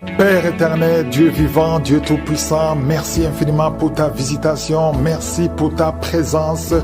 Père éternel, Dieu vivant, Dieu tout-puissant, merci infiniment pour ta visitation, merci pour ta présence.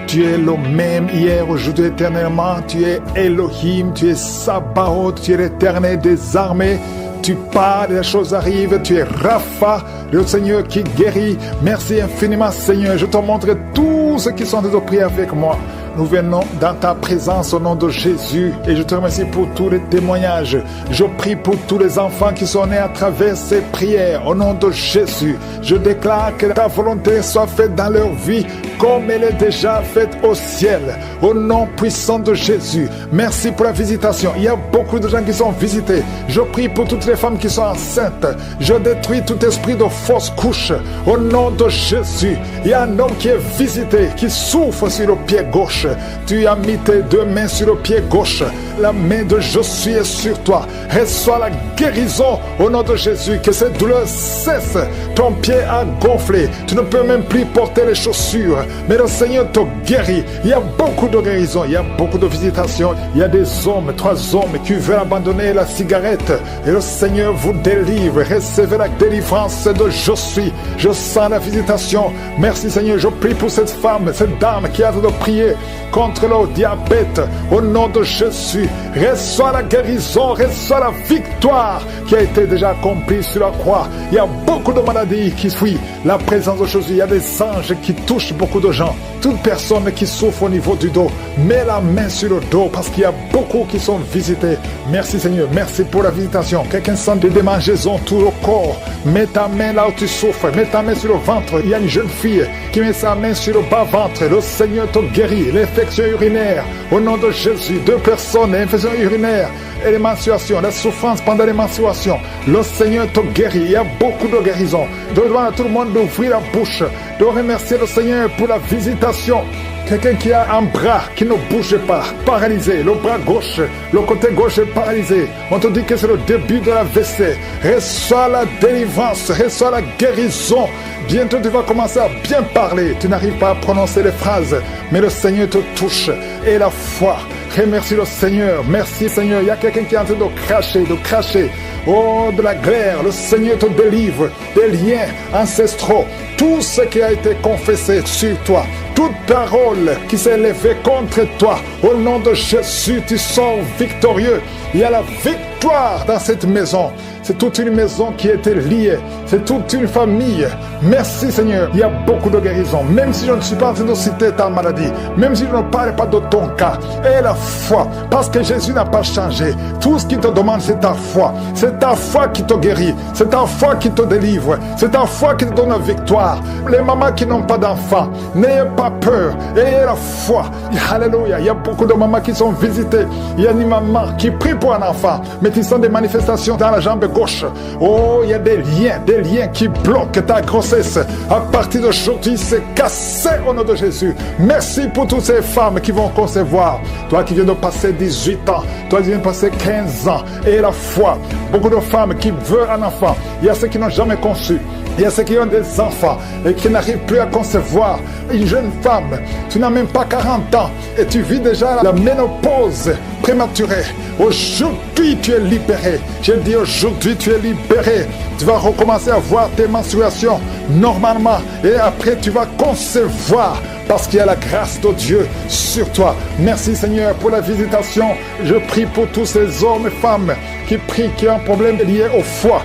Tu es le même hier, aujourd'hui, éternellement. Tu es Elohim, tu es Sabaoth, tu es l'éternel des armées. Tu parles, les choses arrivent, tu es Rapha, le Seigneur qui guérit. Merci infiniment, Seigneur. Je te montre tous ceux qui sont de prier avec moi. Nous venons dans ta présence au nom de Jésus et je te remercie pour tous les témoignages. Je prie pour tous les enfants qui sont nés à travers ces prières au nom de Jésus. Je déclare que ta volonté soit faite dans leur vie comme elle est déjà faite au ciel. Au nom puissant de Jésus. Merci pour la visitation. Il y a beaucoup de gens qui sont visités. Je prie pour toutes les femmes qui sont enceintes. Je détruis tout esprit de fausse couche. Au nom de Jésus. Il y a un homme qui est visité, qui souffre sur le pied gauche. Tu as mis tes deux mains sur le pied gauche. La main de Josué est sur toi. Reçois la guérison au nom de Jésus. Que cette douleur cesse. Ton pied a gonflé. Tu ne peux même plus porter les chaussures. Mais le Seigneur te guérit. Il y a beaucoup de guérison. Il y a beaucoup de visitations. Il y a des hommes, 3 hommes qui veulent abandonner la cigarette. Et le Seigneur vous délivre. Recevez la délivrance de Josué. Je sens la visitation. Merci Seigneur. Je prie pour cette femme, cette dame qui a de prier contre le diabète au nom de Jésus. Reçois la guérison, reçois la victoire qui a été déjà accomplie sur la croix. Il y a beaucoup de maladies qui fuient la présence de Jésus. Il y a des anges qui touchent beaucoup de gens. Toute personne qui souffre au niveau du dos, mets la main sur le dos parce qu'il y a beaucoup qui sont visités. Merci Seigneur, merci pour la visitation. Quelqu'un sent des démangeaisons tout le corps. Mets ta main là où tu souffres, mets ta main sur le ventre. Il y a une jeune fille qui met sa main sur le bas-ventre. Le Seigneur te guérit. L'infection urinaire, au nom de Jésus. 2 personnes, l'infection urinaire et les menstruations, la souffrance pendant les menstruations. Le Seigneur te guérit. Il y a beaucoup de guérisons. Je demande à tout le monde d'ouvrir la bouche, de remercier le Seigneur pour la visitation. Quelqu'un qui a un bras qui ne bouge pas, paralysé, le bras gauche, le côté gauche est paralysé. On te dit que c'est le début de la WC. Reçois la délivrance, reçois la guérison. Bientôt tu vas commencer à bien parler. Tu n'arrives pas à prononcer les phrases, mais le Seigneur te touche. Et la foi, remercie le Seigneur. Merci Seigneur. Il y a quelqu'un qui est en train de cracher. Oh, de la glaire, le Seigneur te délivre des liens ancestraux. Tout ce qui a été confessé sur toi, toute parole qui s'est élevée contre toi, au nom de Jésus, tu sors victorieux. Il y a la victoire dans cette maison. C'est toute une maison qui était liée. C'est toute une famille. Merci Seigneur. Il y a beaucoup de guérisons. Même si je ne suis pas en train de citer ta maladie, même si je ne parle pas de ton cas, et la foi, parce que Jésus n'a pas changé. Tout ce qu'il te demande, c'est ta foi. C'est ta foi qui te guérit. C'est ta foi qui te délivre. C'est ta foi qui te donne la victoire. Les mamans qui n'ont pas d'enfants, n'ayez pas peur. Ayez la foi. Alléluia. Il y a beaucoup de mamans qui sont visitées. Il y a une maman qui prie pour un enfant, mais qui sont des manifestations dans la jambe gauche. Oh, il y a des liens qui bloquent ta grossesse. À partir d'aujourd'hui, c'est cassé au nom de Jésus. Merci pour toutes ces femmes qui vont concevoir. Toi qui viens de passer 18 ans, toi qui viens de passer 15 ans, et la foi. Beaucoup de femmes qui veulent un enfant. Il y a ceux qui n'ont jamais conçu. Il y a ceux qui ont des enfants et qui n'arrivent plus à concevoir. Une jeune femme, tu n'as même pas 40 ans et tu vis déjà la ménopause prématurée. Aujourd'hui, tu es libéré. Je dis aujourd'hui, tu es libéré. Tu vas recommencer à voir tes menstruations normalement et après, tu vas concevoir parce qu'il y a la grâce de Dieu sur toi. Merci Seigneur pour la visitation. Je prie pour tous ces hommes et femmes qui prient, qui ont un problème lié au foie.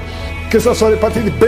Que ce soit l'hépatite B,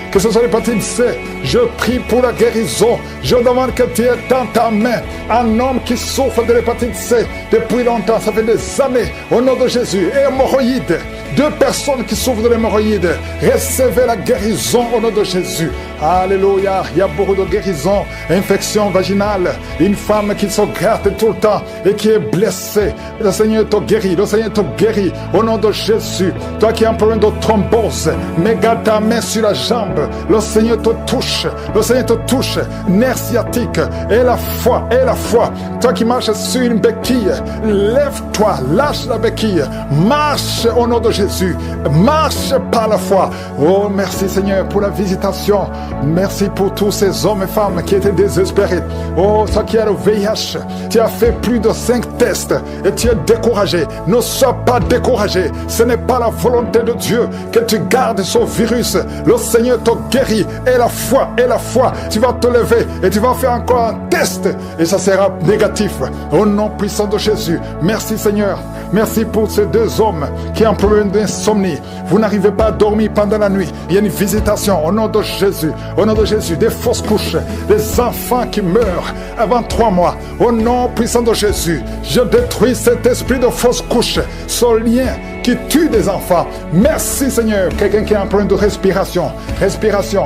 que ce soit l'hépatite C, je prie pour la guérison. Je demande que tu aies dans ta main un homme qui souffre de l'hépatite C depuis longtemps, ça fait des années, au nom de Jésus. Et hémorroïdes, 2 personnes qui souffrent de l'hémorroïde, recevez la guérison au nom de Jésus. Alléluia, il y a beaucoup de guérisons, infection vaginale, une femme qui se gratte tout le temps et qui est blessée. Le Seigneur te guérit, le Seigneur te guérit au nom de Jésus. Toi qui as un problème de thrombose, mais Regarde ta main sur la jambe. Le Seigneur te touche. Le Seigneur te touche. Nerf sciatique. Et la foi. Et la foi. Toi qui marches sur une béquille, lève-toi. Lâche la béquille. Marche au nom de Jésus. Marche par la foi. Oh, merci Seigneur pour la visitation. Merci pour tous ces hommes et femmes qui étaient désespérés. Oh, toi qui as le VIH, tu as fait plus de 5 tests et tu es découragé. Ne sois pas découragé. Ce n'est pas la volonté de Dieu que tu gardes ce virus. Le Seigneur te guérit. Et la foi, tu vas te lever et tu vas faire encore un test et ça sera négatif. Au nom puissant de Jésus. Merci Seigneur. Merci pour ces 2 hommes qui ont un problème d'insomnie. Vous n'arrivez pas à dormir pendant la nuit. Il y a une visitation au nom de Jésus. Au nom de Jésus, des fausses couches, des enfants qui meurent avant 3 mois. Au nom puissant de Jésus, je détruis cet esprit de fausse couche, ce lien qui tue des enfants. Merci Seigneur. Quelqu'un qui a un problème de respiration,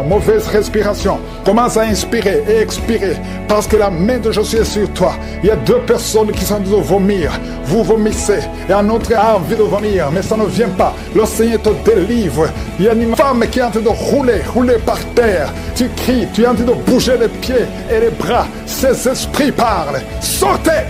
mauvaise respiration, commence à inspirer et expirer parce que la main de Jésus est sur toi. Il y a 2 personnes qui sont en train de vomir. Vous vomissez et un autre a envie de vomir, mais ça ne vient pas. Le Seigneur te délivre. Il y a une femme qui est en train de rouler par terre. Tu cries, tu es en train de bouger les pieds et les bras. Ces esprits parlent. Sortez!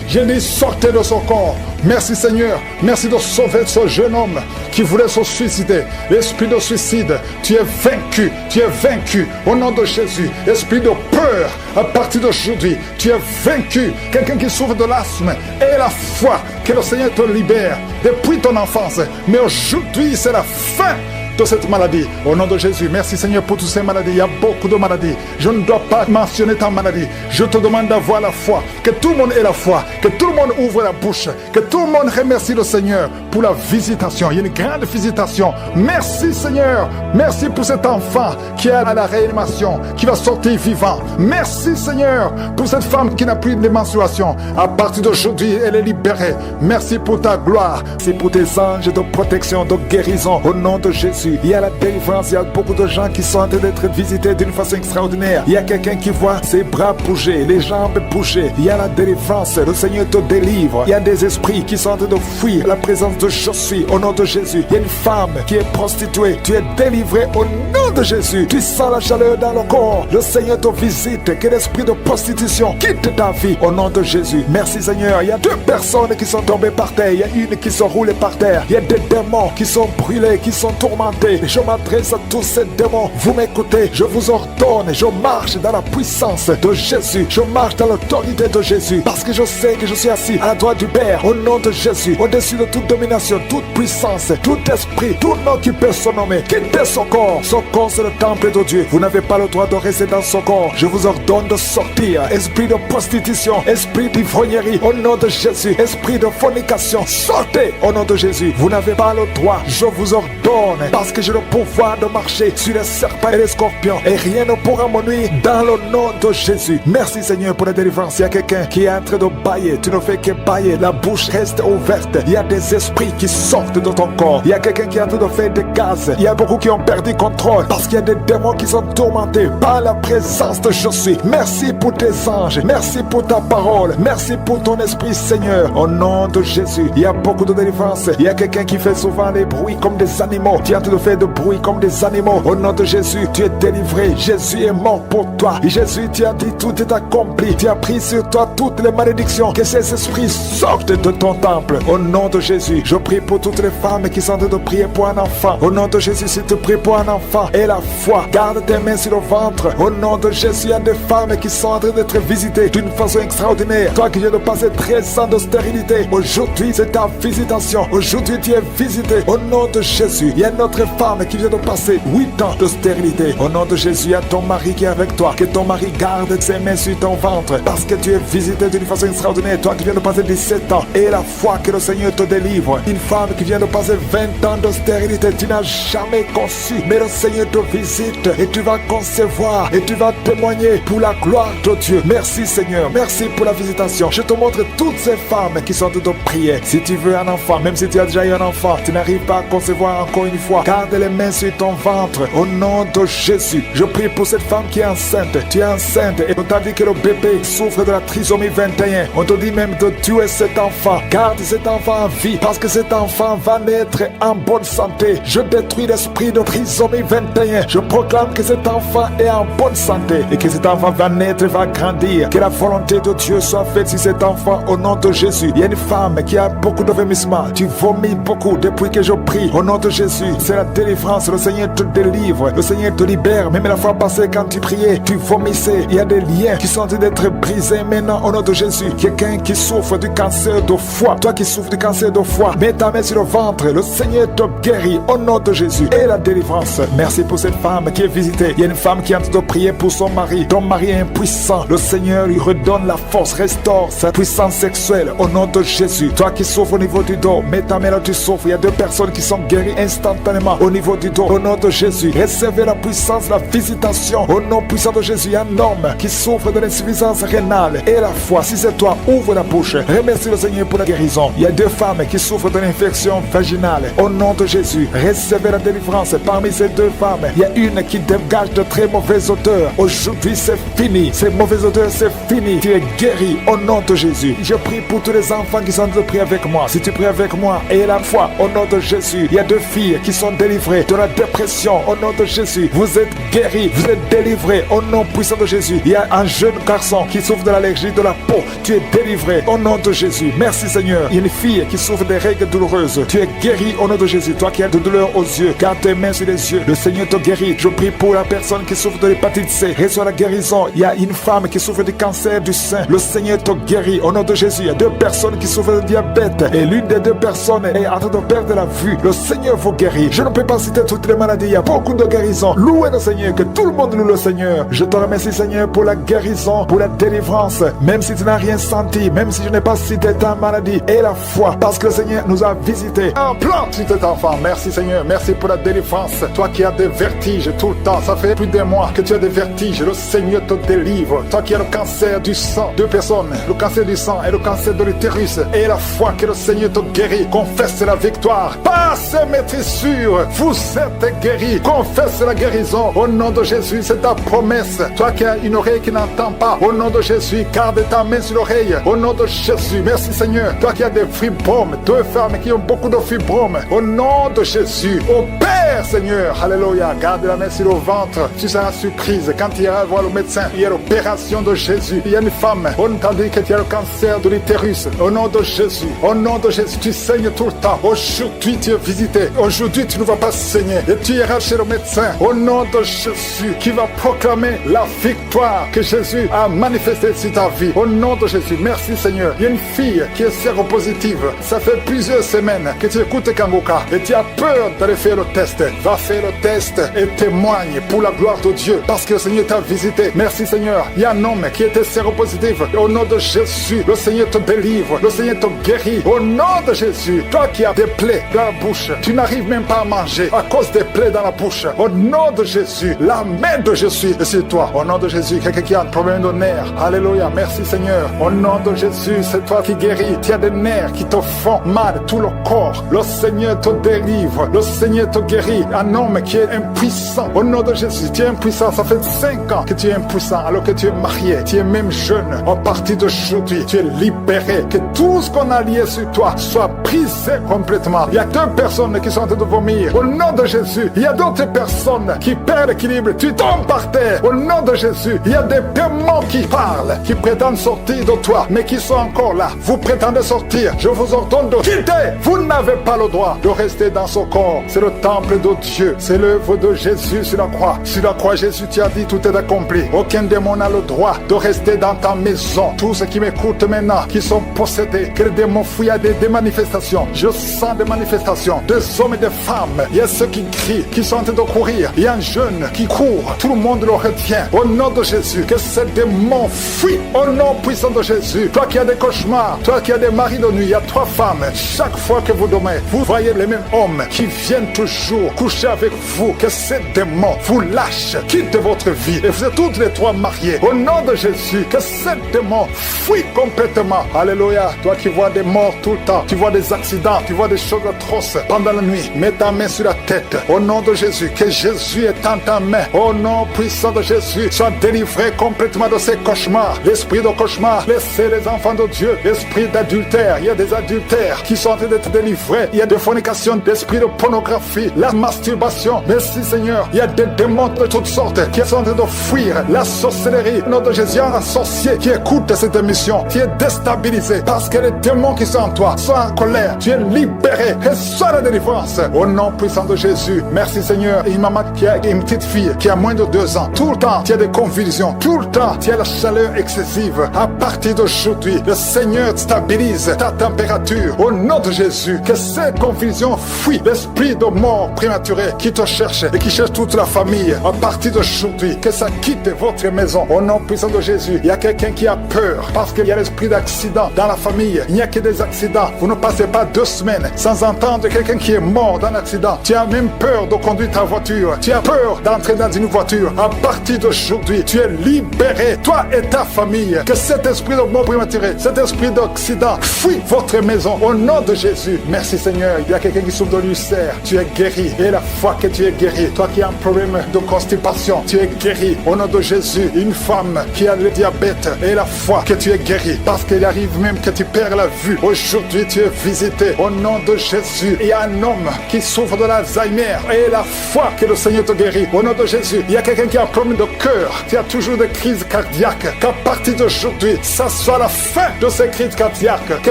Je dis sortez de son corps. Merci Seigneur. Merci de sauver ce jeune homme qui voulait se suicider. L'esprit de suicide, tu es vaincu. Tu es vaincu au nom de Jésus. Esprit de peur, à partir d'aujourd'hui, tu es vaincu. Quelqu'un qui souffre de l'asthme, et la foi que le Seigneur te libère depuis ton enfance. Mais aujourd'hui, c'est la fin de cette maladie. Au nom de Jésus, merci Seigneur pour toutes ces maladies. Il y a beaucoup de maladies. Je ne dois pas mentionner ta maladie. Je te demande d'avoir la foi. Que tout le monde ait la foi. Que tout le monde ouvre la bouche. Que tout le monde remercie le Seigneur pour la visitation. Il y a une grande visitation. Merci Seigneur. Merci pour cet enfant qui est à la réanimation, qui va sortir vivant. Merci Seigneur pour cette femme qui n'a plus de menstruation. À partir d'aujourd'hui, elle est libérée. Merci pour ta gloire. C'est pour tes anges de protection, de guérison. Au nom de Jésus. Il y a la délivrance, il y a beaucoup de gens qui sont en train d'être visités d'une façon extraordinaire. Il y a quelqu'un qui voit ses bras bouger, les jambes bouger. Il y a la délivrance, le Seigneur te délivre. Il y a des esprits qui sont en train de fuir la présence de Je suis au nom de Jésus. Il y a une femme qui est prostituée, tu es délivré au nom de Jésus. Tu sens la chaleur dans le corps, le Seigneur te visite. Que l'esprit de prostitution quitte ta vie au nom de Jésus. Merci Seigneur. Il y a 2 personnes qui sont tombées par terre, il y a une qui sont roulées par terre. Il y a des démons qui sont brûlés, qui sont tourmentés. Je m'adresse à tous ces démons. Vous m'écoutez, je vous ordonne. Je marche dans la puissance de Jésus. Je marche dans l'autorité de Jésus. Parce que je sais que je suis assis à la droite du Père. Au nom de Jésus. Au-dessus de toute domination, toute puissance, tout esprit, tout nom qui peut se nommer. Quittez son corps. Son corps, c'est le temple de Dieu. Vous n'avez pas le droit de rester dans son corps. Je vous ordonne de sortir. Esprit de prostitution, esprit d'ivrognerie. Au nom de Jésus. Esprit de fornication. Sortez au nom de Jésus. Vous n'avez pas le droit. Je vous ordonne. Parce que j'ai le pouvoir de marcher sur les serpents et les scorpions. Et rien ne pourra me nuire dans le nom de Jésus. Merci Seigneur pour la délivrance. Il y a quelqu'un qui est en train de bailler. Tu ne fais que bailler. La bouche reste ouverte. Il y a des esprits qui sortent de ton corps. Il y a quelqu'un qui est en train de faire des gaz. Il y a beaucoup qui ont perdu contrôle. Parce qu'il y a des démons qui sont tourmentés par la présence de Je suis. Merci pour tes anges. Merci pour ta parole. Merci pour ton esprit Seigneur. Au nom de Jésus. Il y a beaucoup de délivrance. Il y a quelqu'un qui fait souvent des bruits comme des animaux. Tu es en train de faire de bruit comme des animaux. Au nom de Jésus, tu es délivré. Jésus est mort pour toi. Et Jésus, tu as dit tout est accompli. Tu as pris sur toi toutes les malédictions. Que ces esprits sortent de ton temple. Au nom de Jésus, je prie pour toutes les femmes qui sont en train de prier pour un enfant. Au nom de Jésus, si tu pries pour un enfant et la foi, garde tes mains sur le ventre. Au nom de Jésus, il y a des femmes qui sont en train d'être visitées d'une façon extraordinaire. Toi qui viens de passer 13 ans de stérilité, aujourd'hui c'est ta visitation. Aujourd'hui tu es visité. Au nom de Jésus, il y a notre femme qui vient de passer 8 ans de stérilité. Au nom de Jésus, il y a ton mari qui est avec toi. Que ton mari garde ses mains sur ton ventre. Parce que tu es visité d'une façon extraordinaire. Toi qui viens de passer 17 ans. Et la foi que le Seigneur te délivre. Une femme qui vient de passer 20 ans de stérilité. Tu n'as jamais conçu. Mais le Seigneur te visite. Et tu vas concevoir. Et tu vas témoigner pour la gloire de Dieu. Merci Seigneur. Merci pour la visitation. Je te montre toutes ces femmes qui sont en train de prier. Si tu veux un enfant, même si tu as déjà eu un enfant, tu n'arrives pas à concevoir encore une fois. Garde les mains sur ton ventre. Au nom de Jésus, je prie pour cette femme qui est enceinte. Tu es enceinte et on t'a dit que le bébé souffre de la trisomie 21. On te dit même de tuer cet enfant. Garde cet enfant en vie parce que cet enfant va naître en bonne santé. Je détruis l'esprit de trisomie 21. Je proclame que cet enfant est en bonne santé et que cet enfant va naître et va grandir. Que la volonté de Dieu soit faite sur cet enfant au nom de Jésus. Il y a une femme qui a beaucoup de vomissements. Tu vomis beaucoup depuis que je prie. Au nom de Jésus, c'est la délivrance. Le Seigneur te délivre. Le Seigneur te libère. Même la fois passée quand tu priais, tu vomissais. Il y a des liens qui sont en train d'être brisés maintenant au nom de Jésus. Quelqu'un qui souffre du cancer de foie. Toi qui souffres du cancer de foie, mets ta main sur le ventre. Le Seigneur te guérit au nom de Jésus. Et la délivrance. Merci pour cette femme qui est visitée. Il y a une femme qui est en train de prier pour son mari. Ton mari est impuissant. Le Seigneur lui redonne la force, restaure sa puissance sexuelle au nom de Jésus. Toi qui souffres au niveau du dos, mets ta main là, tu souffres. Il y a 2 personnes qui sont guéries instantanément au niveau du dos. Au nom de Jésus, recevez la puissance, la visitation. Au nom puissant de Jésus, il y a un homme qui souffre de l'insuffisance rénale et la foi. Si c'est toi, ouvre la bouche. Remercie le Seigneur pour la guérison. Il y a 2 femmes qui souffrent de l'infection vaginale. Au nom de Jésus, recevez la délivrance. Parmi ces 2 femmes, il y a une qui dégage de très mauvaises odeurs. Aujourd'hui, c'est fini. Ces mauvaises odeurs, c'est fini. Tu es guéri au nom de Jésus. Je prie pour tous les enfants qui sont en train de prier avec moi. Si tu pries avec moi et la foi, au nom de Jésus, il y a 2 filles qui sont délivrées de la dépression. Au nom de Jésus, vous êtes guéris, vous êtes délivrés au nom puissant de Jésus. Il y a un jeune garçon qui souffre de l'allergie de la peau. Tu es délivré au nom de Jésus. Merci Seigneur. Il y a une fille qui souffre des règles douloureuses. Tu es guéri au nom de Jésus. Toi qui as de douleur aux yeux, garde tes mains sur les yeux. Le Seigneur te guérit. Je prie pour la personne qui souffre de l'hépatite C. Reçois la guérison. Il y a une femme qui souffre du cancer du sein. Le Seigneur te guérit au nom de Jésus. Il y a 2 personnes qui souffrent de diabète et l'une des 2 personnes est en train de perdre la vue. Le Seigneur vous guérit. Je ne peux pas citer toutes les maladies. Il y a beaucoup de guérisons. Louez le Seigneur. Que tout le monde loue le Seigneur. Je te remercie Seigneur pour la guérison, pour la délivrance. Même si tu n'as rien senti, même si je n'ai pas cité ta maladie et la foi, parce que le Seigneur nous a visités. Un plan sur cet enfant. Merci Seigneur. Merci pour la délivrance. Toi qui as des vertiges tout le temps. Ça fait plus d'1 mois que tu as des vertiges. Le Seigneur te délivre. Toi qui as le cancer du sang. 2 personnes. Le cancer du sang et le cancer de l'utérus. Et la foi que le Seigneur te guérit. Confesse la victoire. Passez maîtrise sûre. Vous êtes guéris. Confesse la guérison. Au nom de Jésus, c'est ta promesse. Toi qui as une oreille qui n'entend pas. Au nom de Jésus, garde ta main sur l'oreille. Au nom de Jésus. Merci Seigneur. Toi qui as des fibromes. 2 femmes qui ont beaucoup de fibromes. Au nom de Jésus. Opère Seigneur. Alléluia. Garde la main sur le ventre. Tu seras surprise quand tu iras voir le médecin. Il y a l'opération de Jésus. Il y a une femme. On t'a dit que tu as le cancer de l'utérus. Au nom de Jésus. Au nom de Jésus. Tu saignes tout le temps. Aujourd'hui tu es visité. Aujourd'hui tu ne vas pas saigner. Et tu iras chez le médecin. Au nom de Jésus. Qui va proclamer la victoire que Jésus a manifestée sur ta vie. Au nom de Jésus. Merci Seigneur. Il y a une fille qui est séropositive. Ça fait plusieurs semaines que tu écoutes Kangoka. Et tu as peur d'aller faire le test. Va faire le test et témoigne pour la gloire de Dieu. Parce que le Seigneur t'a visité. Merci Seigneur. Il y a un homme qui était séropositif. Et au nom de Jésus, le Seigneur te délivre. Le Seigneur te guérit. Au nom de Jésus, toi qui as des plaies dans la bouche, tu n'arrives même pas à manger à cause des plaies dans la bouche. Au nom de Jésus, la main de Jésus est sur toi. Au nom de Jésus, quelqu'un qui a un problème de nerfs. Alléluia. Merci Seigneur. Au nom de Jésus, c'est toi qui guéris. Tu as des nerfs qui te font mal, tout le corps. Le Seigneur te délivre. Le Seigneur te guérit. Un homme qui est impuissant. Au nom de Jésus, tu es impuissant. Ça fait 5 ans que tu es impuissant alors que tu es marié. Tu es même jeune. À partir d'aujourd'hui, tu es libéré. Que tout ce qu'on a lié sur toi soit brisé complètement. Il y a 2 personnes qui sont en train de vomir. Au nom de Jésus, il y a d'autres personnes qui perdent l'équilibre. Tu tombes par terre. Au nom de Jésus, il y a des démons qui parlent, qui prétendent sortir de toi, mais qui sont encore là. Vous prétendez sortir. Je vous ordonne de quitter. Vous n'avez pas le droit de rester dans ce corps. C'est le temple de Dieu. C'est l'œuvre de Jésus sur la croix. Sur la croix, Jésus, tu as dit tout est accompli. Aucun démon n'a le droit de rester dans ta maison. Tous ceux qui m'écoutent maintenant, qui sont possédés, que les démons fuient à des manifestations. Je sens des manifestations, des hommes et des femmes. Il y a ceux qui crient, qui sont en train de courir. Il y a un jeune qui court. Tout le monde le retient. Au nom de Jésus, que ces démons fuient. Au nom puissant de Jésus. Toi qui as des cauchemars, toi qui as des maris de nuit, il y a 3 femmes. Chaque fois que vous dormez, vous voyez les mêmes hommes qui viennent toujours coucher avec vous. Que ces démons vous lâchent, quittent votre vie. Et vous êtes toutes les 3 mariés. Au nom de Jésus, que ces démons fuient complètement. Alléluia. Toi qui vois des morts tout le temps, tu vois des accidents, tu vois des choses atroces pendant la nuit. Mets ta main sur la tête. Au nom de Jésus, que Jésus est en ta main. Au nom puissant de Jésus, sois délivré complètement de ces cauchemars. L'esprit de cauchemar, laissez les enfants de Dieu. L'esprit d'adultère, il y a des adultères qui sont en train d'être délivrés. Il y a des fornications, d'esprit de pornographie, la masturbation. Merci Seigneur, il y a des démons de toutes sortes qui sont en train de fuir. La sorcellerie, au nom de Jésus, un sorcier qui écoute cette émission, qui est déstabilisé parce que les démons qui sont en toi sont en colère. Tu es libéré et sois la délivrance. Au nom puissant de Jésus, merci Seigneur. Une maman qui a une petite fille qui a moins de 2 ans, tout le temps tu as des convulsions, tout le temps tu as la chaleur excessive. À partir d'aujourd'hui, le Seigneur stabilise ta température. Au nom de Jésus, que ces convulsions fuient. L'esprit de mort prématurée qui te cherche et qui cherche toute la famille, à partir d'aujourd'hui, que ça quitte votre maison. Au nom puissant de Jésus, il y a quelqu'un qui a peur parce qu'il y a l'esprit d'accident dans la famille. Il n'y a que des accidents. Vous ne passez pas 2 semaines sans entendre quelqu'un qui est mort dans un accident. Tu as même peur de conduire ta voiture. Tu as peur d'entrer dans une voiture. À partir d'aujourd'hui, tu es libéré, toi et ta famille. Que cet esprit de mort prématuré, cet esprit d'accident fuit votre maison. Au nom de Jésus, merci Seigneur. Il y a quelqu'un qui souffre de l'ulcère. Tu es guéri. Et la foi que tu es guéri. Toi qui as un problème de constipation, tu es guéri. Au nom de Jésus, une femme qui a le diabète, et la foi que tu es guéri. Parce qu'il arrive même que tu perds la vue. Aujourd'hui, tu es visité. Au nom de Jésus, il y a un homme qui souffre de l'Alzheimer. Et la foi que le Seigneur te guérit. Au nom de Jésus, il y a quelqu'un qui a un problème de cœur. Tu as toujours des crises cardiaques. Qu'à partir d'aujourd'hui, ça soit la fin de ces crises cardiaques. Que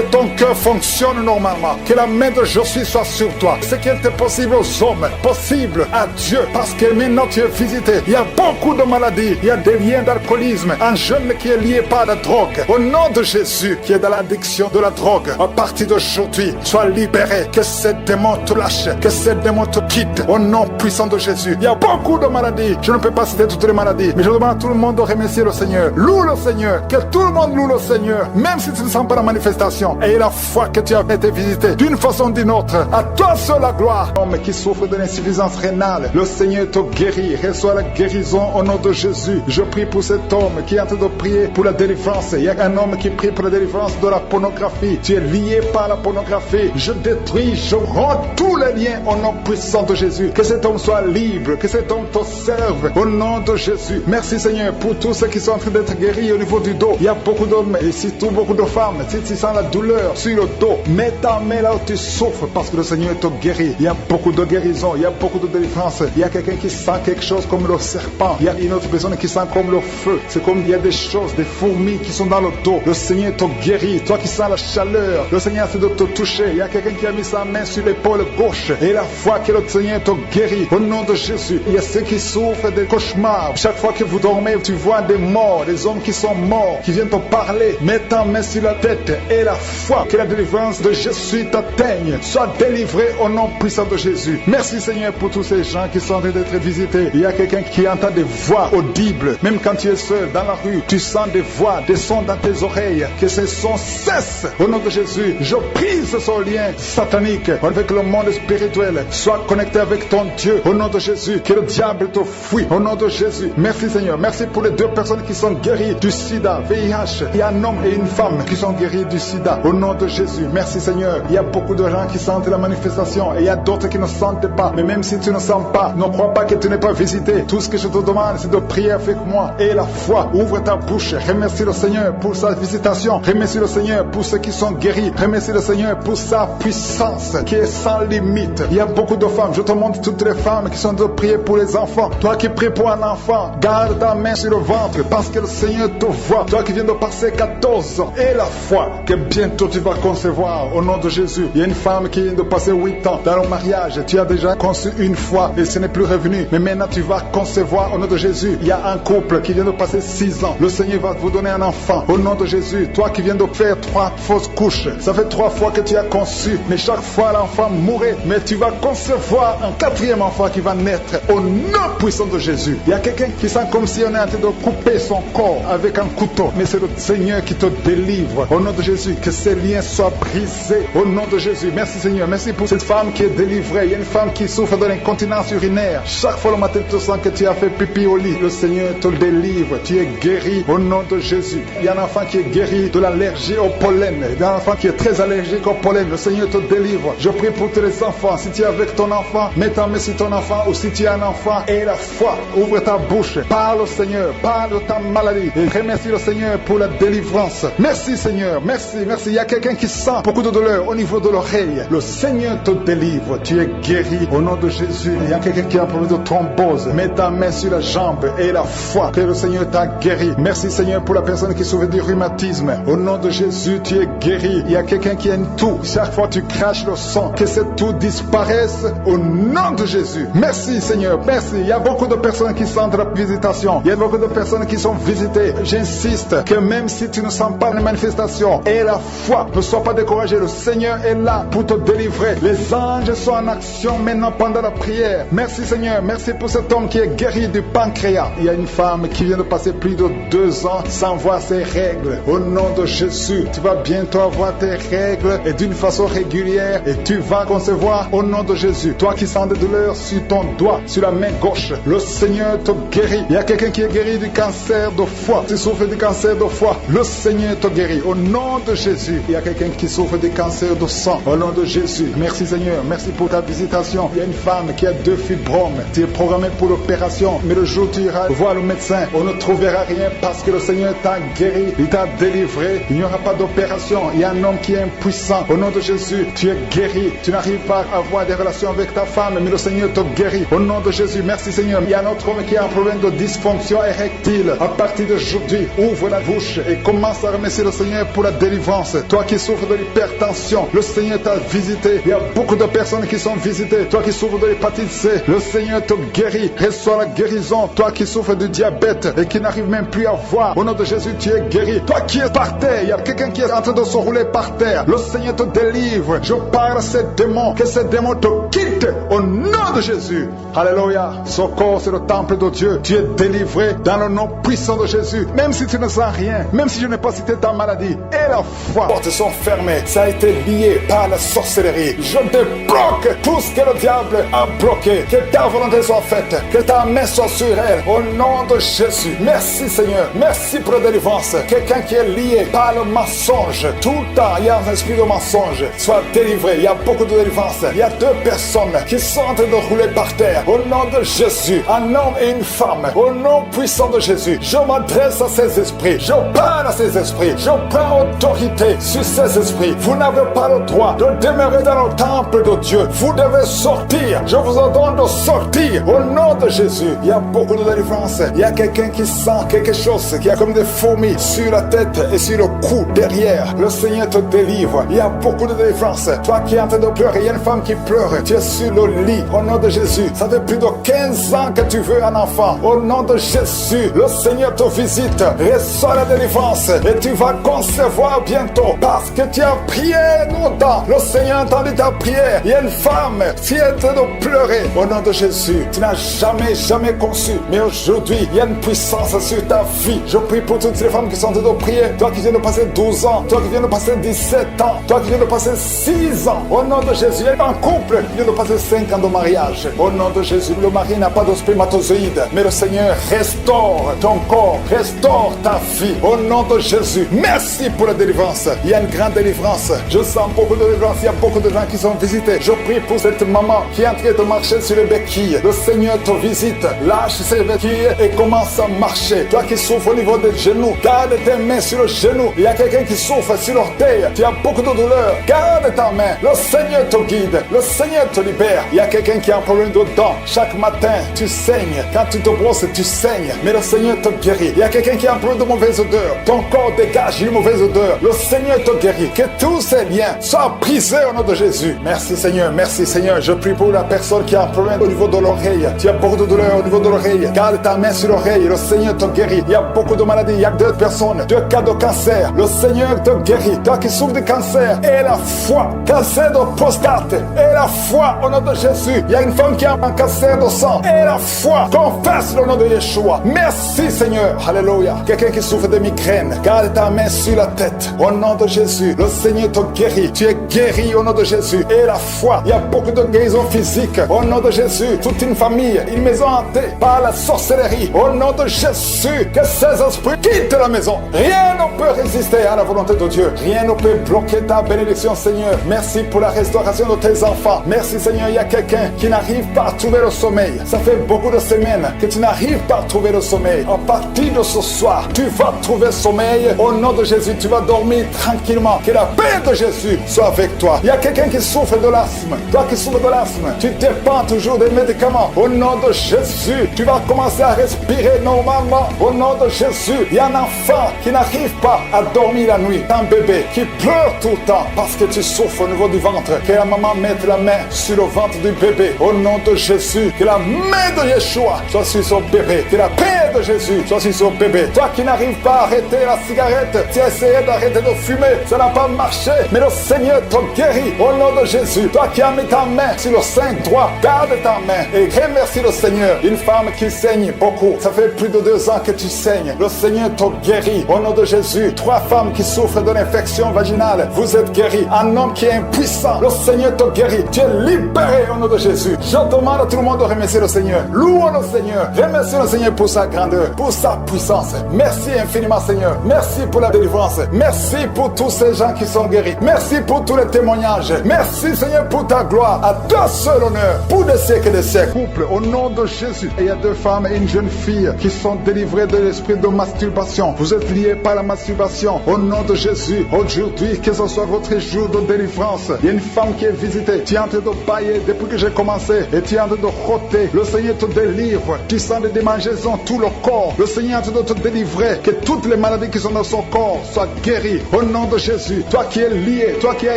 ton cœur fonctionne normalement. Que la main de Jésus soit sur toi. Ce qui était possible aux hommes, possible à Dieu. Parce que maintenant tu es visité. Il y a beaucoup de maladies. Il y a des liens d'alcoolisme. Un jeune qui est lié par la drogue. Au nom de Jésus, qui est dans l'addiction de la drogue. À partir d'aujourd'hui, sois libéré. Que ces démons te lâchent. Que ces démons te quittent. Au nom puissant de Jésus. Il y a beaucoup de maladies. Je ne peux pas citer toutes les maladies. Mais je demande à tout le monde de remercier le Seigneur. Loue le Seigneur. Que tout le monde loue le Seigneur. Même si tu ne sens pas la manifestation. Et la foi que tu as été visité. D'une façon ou d'une autre. À toi seul la gloire. Homme qui souffre de l'insuffisance rénale. Le Seigneur te guérit. Reçois la guérison au nom de Jésus. Je prie pour cet homme qui est en train de prier pour la délivrance. Il y a un homme qui prie pour la délivrance de la pornographie. Tu es lié par la pornographie. Je détruis, je rends tous les liens au nom puissant de Jésus. Que cet homme soit libre. Que cet homme te serve au nom de Jésus. Merci Seigneur pour tous ceux qui sont en train d'être guéris au niveau du dos. Il y a beaucoup d'hommes et surtout beaucoup de femmes. Si tu sens la douleur sur le dos, mets ta main là où tu souffres parce que le Seigneur te guérit. Il y a beaucoup de guérison. Il y a beaucoup de délivrance. Il y a quelqu'un qui sent quelque chose comme le serpent. Il y a une autre personne qui sent comme le feu. C'est comme il y a des choses, des fourmis qui sont dans le dos. Le Seigneur te guérit. Toi qui sens la chaleur, le Seigneur essaie de te toucher. Il y a quelqu'un qui a mis sa main sur l'épaule gauche. Et la foi que le Seigneur te guérit. Au nom de Jésus, il y a ceux qui souffrent des cauchemars. Chaque fois que vous dormez, tu vois des morts, des hommes qui sont morts, qui viennent te parler. Mets ta main sur la tête. Et la foi que la délivrance de Jésus t'atteigne. Sois délivré au nom puissant de Jésus. Merci Seigneur pour tous ces gens qui sont en train d'être visités. Il y a quelqu'un qui entend des voix audibles. Même quand tu es seul dans la rue, tu sens des voix, des sons dans tes oreilles. Que ces sons cessent. Au nom de Jésus, je brise ce lien satanique avec le monde spirituel. Sois connecté avec ton Dieu. Au nom de Jésus, que le diable te fuit. Au nom de Jésus. Merci Seigneur. Merci pour les 2 personnes qui sont guéries du sida, VIH. Il y a un homme et une femme qui sont guéris du sida. Au nom de Jésus. Merci Seigneur. Il y a beaucoup de gens qui sentent la manifestation et il y a d'autres qui ne sentent pas. Mais même si tu ne sens pas, ne crois pas que tu n'es pas visité. Tout ce que je te demande, c'est de prier avec moi. Et la foi, ouvre ta bouche. Remercie le Seigneur pour sa visitation. Remercie le Seigneur pour ceux qui sont guéris. Remercie le Seigneur pour sa puissance qui est sans limite. Il y a beaucoup de femmes. Je te montre toutes les femmes qui sont de prier pour les enfants. Toi qui pries pour un enfant, garde ta main sur le ventre parce que le Seigneur te voit. Toi qui viens de passer 14 ans. Et la foi que bientôt tu vas concevoir au nom de Jésus. Il y a une femme qui vient de passer 8 ans dans le mariage. Tu as déjà conçu une fois et ce n'est plus revenu. Mais maintenant tu vas concevoir au nom de Jésus. Il y a un couple qui vient de passer 6 ans. Le Seigneur va vous donner un enfant au nom de Jésus. Toi qui viens de faire 3 fausses couches. Ça fait 3 fois que tu as conçu. Mais chaque fois l'enfant mourait. Mais tu vas concevoir un 4e enfant qui va naître au nom puissant de Jésus. Il y a quelqu'un qui sent comme si on est en train de couper son corps avec un couteau. Mais c'est le Seigneur qui te délivre. Au nom de Jésus, que ces liens soient brisés. Au nom de Jésus. Merci Seigneur. Merci pour cette femme qui est délivrée. Il y a une femme qui souffre de l'incontinence urinaire. Chaque fois le matin tu sens que tu as fait pipi au lit. Le Seigneur te délivre. Tu es guéri au nom de Jésus. Il y a un enfant qui est guéri de l'allergie au pollen. Il y a un enfant qui est très allergique au pollen. Le Seigneur te délivre. Je prie pour tous les enfants. Si tu es avec ton enfant, mets ta main sur ton enfant, ou si tu es un enfant, et la foi, ouvre ta bouche, parle au Seigneur, parle de ta maladie, et remercie le Seigneur pour la délivrance. Merci Seigneur, merci. Il y a quelqu'un qui sent beaucoup de douleur au niveau de l'oreille. Le Seigneur te délivre, tu es guéri au nom de Jésus. Il y a quelqu'un qui a un problème de thrombose, mets ta main sur la jambe et la foi que le Seigneur t'a guéri. Merci Seigneur pour la personne qui souffre du rhumatisme. Au nom de Jésus, tu es guéri. Il y a quelqu'un qui a une toux. Chaque fois tu craches le sang, que cette toux disparaisse au nom de Jésus. Merci Seigneur, merci. Il y a beaucoup de personnes qui sentent la visitation. Il y a beaucoup de personnes qui sont visitées. J'insiste que même si tu ne sens pas les manifestations, et la foi, ne sois pas découragé. Le Seigneur est là pour te délivrer. Les anges sont en action maintenant pendant la prière. Merci Seigneur, merci pour cet homme qui est guéri du pancréas. Il y a une femme qui vient de passer plus de 2 ans sans voir ses règles. Au nom de Jésus, tu vas bientôt avoir tes règles et d'une façon régulière et tu vas concevoir au nom de Jésus. Toi qui sens des douleurs sur ton doigt, sur la main gauche, le Seigneur te guérit. Il y a quelqu'un qui est guéri du cancer de foie. Tu souffres du cancer de foie, le Seigneur te guérit. Au nom de Jésus, il y a quelqu'un qui souffre de cancer de sang. Au nom de Jésus, merci Seigneur, merci pour ta visitation. Il y a une femme qui a 2 fibromes. Tu es programmé pour l'opération, mais le jour où tu iras voir le médecin, on ne trouvera rien parce que le Seigneur t'a guéri, il t'a délivré. Il n'y aura pas d'opération. Il y a un homme qui est impuissant. Au nom de Jésus, tu es guéri. Tu n'arrives pas à avoir des relations avec ta femme, mais le Seigneur te guérit. Au nom de Jésus, merci Seigneur. Il y a un autre homme qui a un problème de dysfonction érectile. À partir d'aujourd'hui, ouvre la bouche et commence à remercier le Seigneur pour la délivrance. Toi qui souffres de l'hypertension, le Seigneur t'a visité. Il y a beaucoup de personnes qui sont visitées. Toi qui souffres de l'hépatite C, le Seigneur te guérit. Reçois la guérison. Toi qui souffres du diabète et qui n'arrive même plus à voir, au nom de Jésus, tu es guéri. Toi qui es par terre, il y a quelqu'un qui est en train de se rouler par terre. Le Seigneur te délivre. Je parle à ces démons, que ces démons te quittent au nom de Jésus. Alléluia. Ce corps, c'est le temple de Dieu. Tu es délivré dans le nom puissant de Jésus. Même si tu ne sens rien, même si je n'ai pas cité ta maladie, et la foi. Les portes sont fermées. Ça a été lié par la sorcellerie. Je débloque tout ce que le diable a bloqué. Que ta volonté soit faite. Que ta main soit sur elle. Au nom de Jésus. Merci Seigneur. Merci pour la délivrance. Quelqu'un qui est lié par le mensonge. Tout le temps, il y a un esprit de mensonge. Soit délivré. Il y a beaucoup de délivrance. Il y a 2 personnes qui sont en train de rouler par terre. Au nom de Jésus. Un homme et une femme. Au nom puissant de Jésus. Je m'adresse à ces esprits. Je parle à ces esprits. Je prends autorité sur ces esprits. Vous n'avez pas le droit de demeurer dans le temple de Dieu. Vous devez sortir. Je vous ordonne de sortir. Au nom de Jésus. Il y a beaucoup de délivrance. Il y a quelqu'un qui sent quelque chose qui a comme des fourmis sur la tête et sur le cou derrière. Le Seigneur te délivre. Il y a beaucoup de délivrance. Toi qui es en train de pleurer, il y a une femme qui pleure. Tu es sur le lit. Au nom de Jésus. Ça fait plus de 15 ans que tu veux un enfant. Au nom de Jésus. Le Seigneur te visite. Reçois la délivrance. Et tu vas concevoir bientôt. Parce que tu as prié longtemps. Le Seigneur a entendu ta prière. Il y a une femme qui est en train de pleurer. Au nom de Jésus. Tu n'as jamais conçu. Mais aujourd'hui, il y a une puissance sur ta vie. Je prie pour toutes les femmes qui sont en train de prier. Toi qui viens de passer 12 ans. Toi qui viens de passer 17 ans. Toi qui viens de passer 6 ans. Au nom de Jésus. Il y a un couple qui vient de passer 5 ans de mariage. Au nom de Jésus. Le mari n'a pas de spermatozoïde. Mais le Seigneur restaure ton corps. Restaure ta vie. Au nom de Jésus. Merci pour la délivrance. Il y a une grande délivrance. Je sens beaucoup de délivrance. Il y a beaucoup de gens qui sont visités. Je prie pour cette maman qui est en train de marcher sur les béquilles. Le Seigneur te visite. Lâche ses béquilles et commence à marcher. Toi qui souffres au niveau des genoux, garde tes mains sur le genou. Il y a quelqu'un qui souffre sur l'orteil. Tu as beaucoup de douleur. Garde ta main. Le Seigneur te guide. Le Seigneur te libère. Il y a quelqu'un qui a un problème de dents. Chaque matin, tu saignes. Quand tu te brosses, tu saignes. Mais le Seigneur te guérit. Il y a quelqu'un qui a un problème de mauvaise odeur. Ton corps dégage une mauvaise odeur. Le Seigneur te guérit. Que tous ces liens soient brisés au nom de Jésus. Merci Seigneur. Merci Seigneur. Je prie pour la personne qui a un problème au niveau de l'oreille. Tu as beaucoup de douleur au niveau de l'oreille. Garde ta main sur l'oreille. Le Seigneur te guérit. Il y a beaucoup de maladies. Il y a 2 personnes. 2 cas de cancer. Le Seigneur te guérit. Toi qui souffres de cancer. Et la foi. Cancer de prostate. Et la foi au nom de Jésus. Il y a une femme qui a un cancer de sang. Et la foi. Confesse le nom de Yeshua. Merci Seigneur. Alléluia. Quelqu'un qui souffre de migraine. Garde ta main sur la tête. Au nom de Jésus. Le Seigneur te guérit. Tu es guéri au nom de Jésus. Et la foi. Il y a beaucoup de guérisons physiques. Au nom de Jésus. Toute une famille. Une maison hantée par la sorcellerie. Au nom de Jésus. Que ces esprits quittent la maison. Rien ne peut résister à la volonté de Dieu. Rien ne peut bloquer ta bénédiction Seigneur. Merci pour la restauration de tes enfants. enfant. Merci Seigneur, il y a quelqu'un qui n'arrive pas à trouver le sommeil. Ça fait beaucoup de semaines que tu n'arrives pas à trouver le sommeil. À partir de ce soir, tu vas trouver sommeil. Au nom de Jésus, tu vas dormir tranquillement. Que la paix de Jésus soit avec toi. Il y a quelqu'un qui souffre de l'asthme. Toi qui souffres de l'asthme, tu dépends toujours des médicaments. Au nom de Jésus, tu vas commencer à respirer normalement. Au nom de Jésus, il y a un enfant qui n'arrive pas à dormir la nuit. Un bébé qui pleure tout le temps parce que tu souffres au niveau du ventre. Que la maman mette la main sur le ventre du bébé. Au nom de Jésus, que la main de Yeshua soit sur son bébé. Que la paix de Jésus soit sur son bébé. Toi qui n'arrives pas à arrêter la cigarette, tu as essayé d'arrêter de fumer, ça n'a pas marché, mais le Seigneur te guérit au nom de Jésus. Toi qui as mis ta main sur le sein droit, garde ta main et remercie le Seigneur. Une femme qui saigne beaucoup, ça fait plus de 2 ans que tu saignes, le Seigneur te guérit au nom de Jésus. 3 femmes qui souffrent d'une infection vaginale, vous êtes guéris. Un homme qui est impuissant, le Seigneur te guérit. Tu es libéré au nom de Jésus. Je demande à tout le monde de remercier le Seigneur. Louons le Seigneur. Remercie le Seigneur pour sa grandeur, pour sa puissance. Merci infiniment Seigneur. Merci pour la délivrance. Merci pour tous ces gens qui sont guéris. Merci pour tous les témoignages. Merci Seigneur pour ta gloire. À toi seul honneur, pour des siècles et des siècles. Couple, au nom de Jésus. Et il y a 2 femmes et une jeune fille qui sont délivrées de l'esprit de masturbation. Vous êtes liés par la masturbation. Au nom de Jésus, aujourd'hui, que ce soit votre jour de délivrance. Il y a une femme qui est visitée. Tu es en train de bailler depuis que j'ai commencé. Et tu es en train de roter. Le Seigneur te délivre. Tu sens des démangeaisons tout le corps. Le Seigneur est en train de te délivrer. Que toutes les maladies qui sont dans son corps soient guéries. Au nom de Jésus. Toi qui es lié, toi qui as